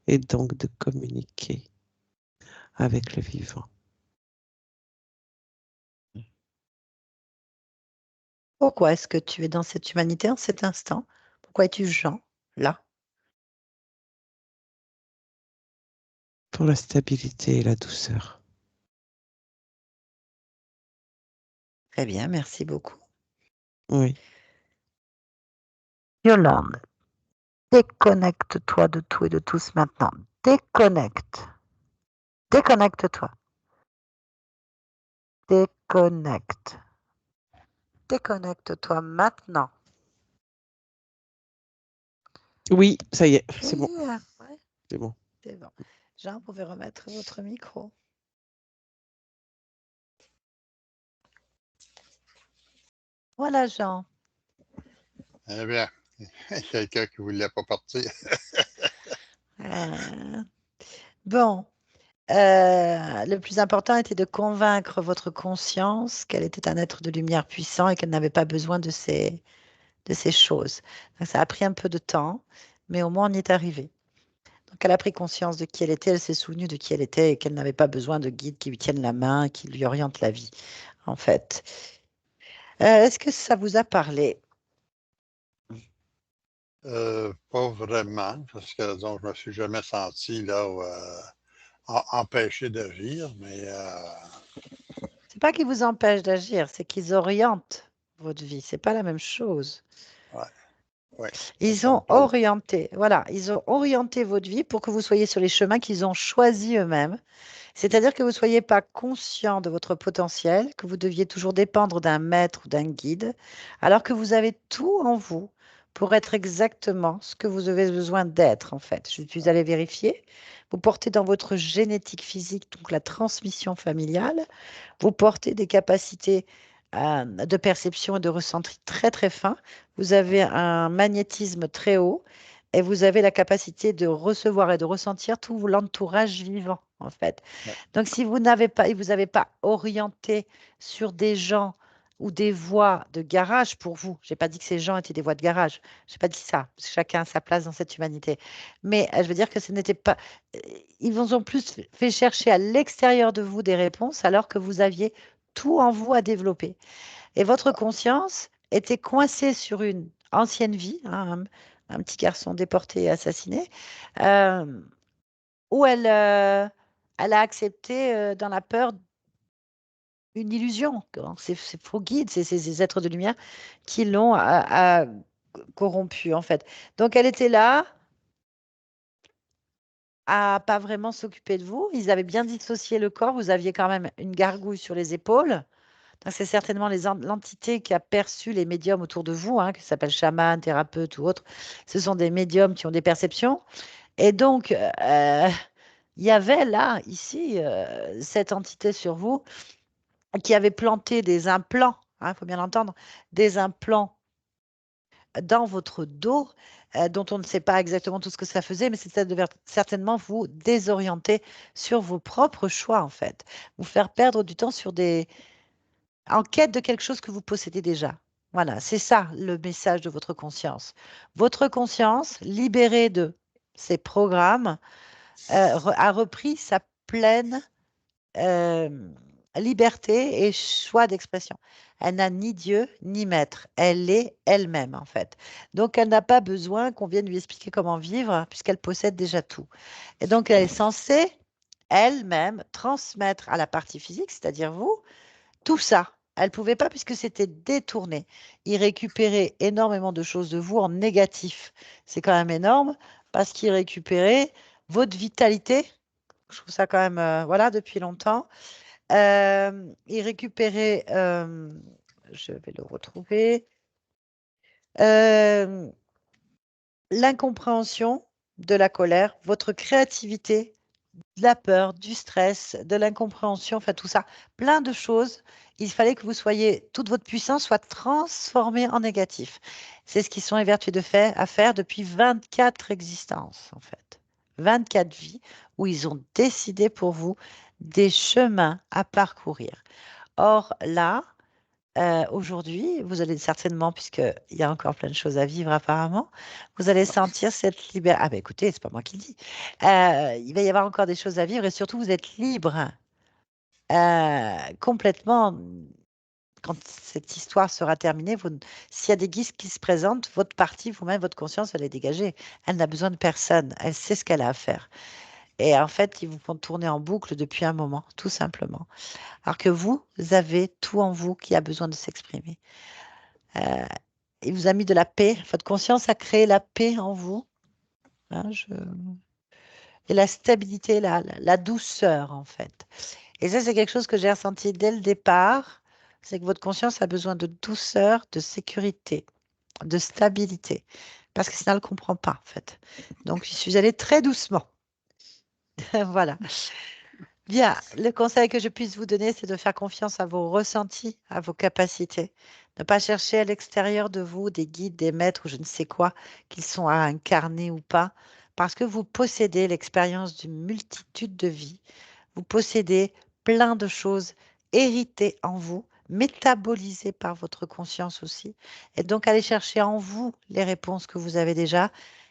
et donc de communiquer avec le vivant. Pourquoi est-ce que tu es dans cette humanité en cet instant? Pourquoi es-tu Jean là? Pour la stabilité et la douceur. Très bien, merci beaucoup. Oui, Yolande, déconnecte-toi de tout et de tous maintenant. Déconnecte. Déconnecte-toi. Déconnecte. Déconnecte-toi maintenant. oui, ça y est, c'est bon, Oui, ouais, c'est bon. c'est bon. Jean, vous pouvez remettre votre micro. Voilà, Jean. Eh bien, il y a quelqu'un qui ne voulait pas partir. Bon, le plus important était de convaincre votre conscience qu'elle était un être de lumière puissant et qu'elle n'avait pas besoin de ces choses. Donc, ça a pris un peu de temps, mais au moins on y est arrivé. Donc, elle a pris conscience de qui elle était, elle s'est souvenue de qui elle était et qu'elle n'avait pas besoin de guide qui lui tienne la main, qui lui oriente la vie, en fait. Est-ce que ça vous a parlé? Pas vraiment, parce que donc, je ne me suis jamais senti là, empêché d'agir, mais C'est pas qu'ils vous empêchent d'agir, c'est qu'ils orientent votre vie. C'est pas la même chose. ouais, ouais, Ils ça me ont parle. orienté, voilà, ils ont orienté votre vie pour que vous soyez sur les chemins qu'ils ont choisis eux-mêmes. C'est-à-dire que vous ne soyez pas conscient de votre potentiel, que vous deviez toujours dépendre d'un maître ou d'un guide, alors que vous avez tout en vous pour être exactement ce que vous avez besoin d'être, en fait. Je suis allée vérifier. Vous portez dans votre génétique physique, donc la transmission familiale, vous portez des capacités de perception et de ressenti très très fins. Vous avez un magnétisme très haut et vous avez la capacité de recevoir et de ressentir tout l'entourage vivant, en fait. Ouais. Donc, si vous n'avez pas, et vous n'avez pas orienté sur des gens ou des voies de garage pour vous, je n'ai pas dit que ces gens étaient des voies de garage, je n'ai pas dit ça, parce que chacun a sa place dans cette humanité. Mais je veux dire que ce n'était pas. euh, Ils vous ont plus fait chercher à l'extérieur de vous des réponses alors que vous aviez tout en vous à développer. Et votre conscience était coincée sur une ancienne vie, hein, un petit garçon déporté et assassiné, euh, où elle elle a accepté dans la peur une illusion. C'est faux guides, c'est ces êtres de lumière qui l'ont corrompu, en fait. Donc, elle était là à pas vraiment s'occuper de vous. Ils avaient bien dissocié le corps. Vous aviez quand même une gargouille sur les épaules. Donc, c'est certainement l'entité qui a perçu les médiums autour de vous, hein, qui s'appelle chaman, thérapeute ou autre. Ce sont des médiums qui ont des perceptions. Et donc, il y avait là, ici, cette entité sur vous qui avait planté des implants, il faut bien l'entendre, des implants dans votre dos, dont on ne sait pas exactement tout ce que ça faisait, mais c'était de certainement vous désorienter sur vos propres choix, en fait. Vous faire perdre du temps sur en quête de quelque chose que vous possédez déjà. Voilà, c'est ça le message de votre conscience. Votre conscience, libérée de ces programmes, a repris sa pleine euh, liberté et choix d'expression. Elle n'a ni Dieu ni maître. Elle est elle-même, en fait. Donc, elle n'a pas besoin qu'on vienne lui expliquer comment vivre, puisqu'elle possède déjà tout. Et donc, elle est censée elle-même transmettre à la partie physique, c'est-à-dire vous, tout ça. Elle ne pouvait pas puisque c'était détourné. Il récupérait énormément de choses de vous en négatif. C'est quand même énorme parce qu'il récupérait votre vitalité. Je trouve ça quand même, voilà, depuis longtemps. Il récupérait, je vais le retrouver, euh, l'incompréhension, de la colère, votre créativité, de la peur, du stress, de l'incompréhension, enfin tout ça, plein de choses. Il fallait que vous soyez, toute votre puissance soit transformée en négatif. C'est ce qu'ils sont évertués à faire depuis 24 existences, en fait. 24 vies où ils ont décidé pour vous des chemins à parcourir. Or, là, aujourd'hui, vous allez certainement, puisqu'il y a encore plein de choses à vivre apparemment, vous allez sentir cette liberté. Ah ben écoutez, c'est pas moi qui le dis. Il va y avoir encore des choses à vivre et surtout, vous êtes libre complètement. Quand cette histoire sera terminée, s'il y a des guises qui se présentent, votre partie, vous-même, votre conscience, elle est dégagée. Elle n'a besoin de personne. Elle sait ce qu'elle a à faire. Et en fait, ils vous font tourner en boucle depuis un moment, tout simplement. Alors que vous avez tout en vous qui a besoin de s'exprimer. Euh, il vous a mis de la paix. Votre conscience a créé la paix en vous, hein, et la stabilité, la douceur, en fait. Et ça, c'est quelque chose que j'ai ressenti dès le départ. C'est que votre conscience a besoin de douceur, de sécurité, de stabilité. Parce que sinon, elle ne comprend pas, en fait. Donc, je suis allée très doucement. Voilà. Bien, le conseil que je puisse vous donner, c'est de faire confiance à vos ressentis, à vos capacités. Ne pas chercher à l'extérieur de vous des guides, des maîtres ou je ne sais quoi, qu'ils sont à incarner ou pas, parce que vous possédez l'expérience d'une multitude de vies. Vous possédez plein de choses héritées en vous, métabolisées par votre conscience aussi. Et donc, allez chercher en vous les réponses que vous avez déjà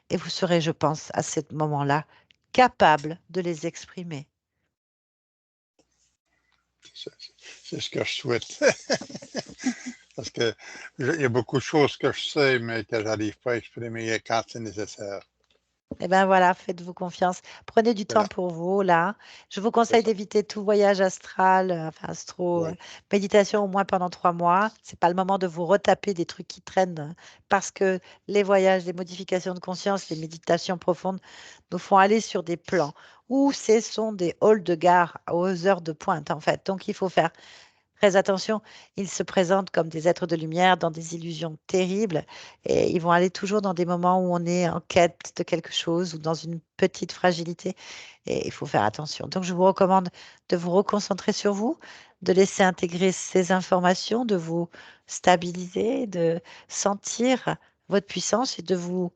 et vous serez, je pense, à ce moment-là, capable de les exprimer. C'est ce que je souhaite. Parce que il y a beaucoup de choses que je sais, mais que j'arrive pas à exprimer quand c'est nécessaire. Eh bien voilà, faites-vous confiance. Prenez du temps Voilà, pour vous, là. Je vous c'est conseille ça. d'éviter tout voyage astral, enfin astro, Oui, méditation au moins pendant 3 mois. C'est pas le moment de vous retaper des trucs qui traînent parce que les voyages, les modifications de conscience, les méditations profondes nous font aller sur des plans où ce sont des halls de gare aux heures de pointe, en fait. Donc il faut faire très attention, ils se présentent comme des êtres de lumière dans des illusions terribles et ils vont aller toujours dans des moments où on est en quête de quelque chose ou dans une petite fragilité et il faut faire attention. Donc, je vous recommande de vous reconcentrer sur vous, de laisser intégrer ces informations, de vous stabiliser, de sentir votre puissance et de vous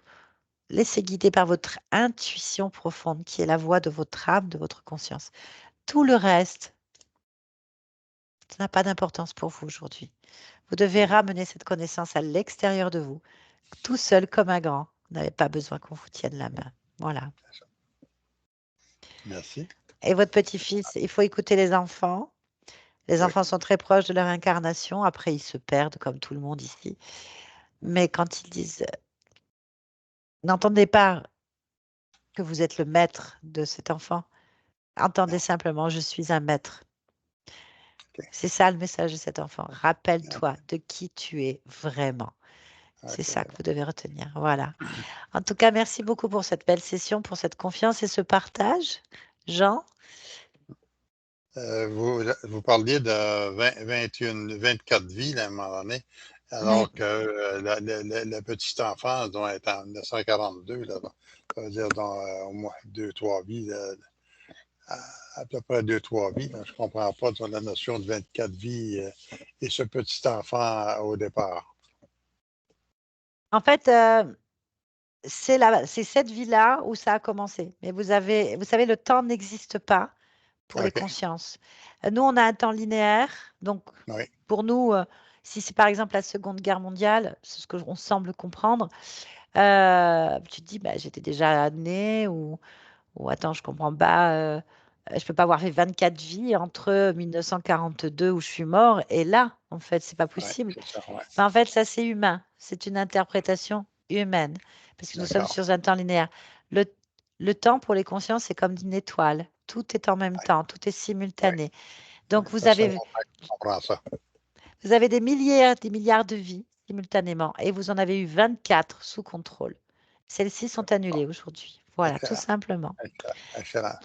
laisser guider par votre intuition profonde qui est la voix de votre âme, de votre conscience. Tout le reste, ça n'a pas d'importance pour vous aujourd'hui. Vous devez oui, ramener cette connaissance à l'extérieur de vous, tout seul comme un grand. Vous n'avez pas besoin qu'on vous tienne la main. Voilà. c'est ça. Merci. Et votre petit-fils, il faut écouter les enfants. Les Oui, enfants sont très proches de leur incarnation. Après, ils se perdent comme tout le monde ici. Mais quand ils disent, n'entendez pas que vous êtes le maître de cet enfant, Entendez simplement, je suis un maître. OK. C'est ça le message de cet enfant. Rappelle-toi de qui tu es vraiment. C'est OK. ça que vous devez retenir. Voilà. En tout cas, merci beaucoup pour cette belle session, pour cette confiance et ce partage. Jean? Vous parliez de 24 vies là, à un moment donné, alors Oui. que le petit enfant doit être en 1942, là, ça veut dire au moins 2-3 vies, là, à peu près 2-3 vies. Là. Je ne comprends pas la notion de 24 vies et ce petit enfant au départ. En fait, c'est cette vie-là où ça a commencé. Mais vous savez, le temps n'existe pas pour les OK. consciences. Nous, on a un temps linéaire. Donc, Oui. pour nous, si c'est par exemple la Seconde Guerre mondiale, c'est ce qu'on semble comprendre, tu te dis, bah, j'étais déjà née ou attends, je comprends pas. Je peux pas avoir fait 24 vies entre 1942 où je suis mort et là, en fait, c'est pas Oui, possible. c'est ça. Ouais. Mais en fait, ça, c'est humain. C'est une interprétation humaine parce que nous sommes D'accord. sur un temps linéaire. Le, le temps pour les consciences, c'est comme une étoile. Tout est en même temps, tout est Oui. simultané. Donc, Ça fait longtemps que je comprends ça. vous avez des milliards de vies simultanément et vous en avez eu 24 sous contrôle. Celles-ci sont annulées aujourd'hui. Voilà, tout Excellent. simplement. Excellent.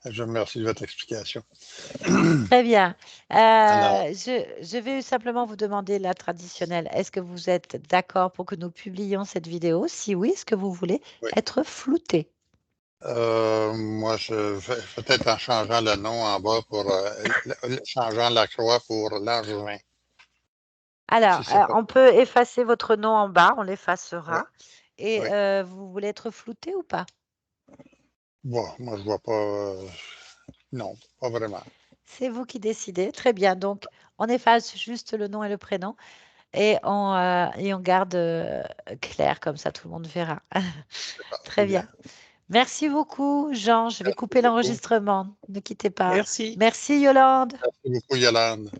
Je vous remercie de votre explication. Très bien. Alors, Je vais simplement vous demander la traditionnelle. Est-ce que vous êtes d'accord pour que nous publions cette vidéo? Si oui, est-ce que vous voulez oui. être flouté? Moi, peut-être en changeant le nom en bas pour changeant la croix pour Langevin, Alors, si c'est pas. on peut effacer votre nom en bas, on Oui, l'effacera. Et oui. vous voulez être flouté ou pas? Bon, moi, je vois pas. Non, pas vraiment. C'est vous qui décidez. Très bien. Donc, on efface juste le nom et le prénom et on garde clair, comme ça tout le monde verra. C'est Très bien. bien. Merci beaucoup, Jean. Je vais Merci couper beaucoup. l'enregistrement. Ne quittez pas. Merci. Merci, Yolande. Merci beaucoup, Yolande.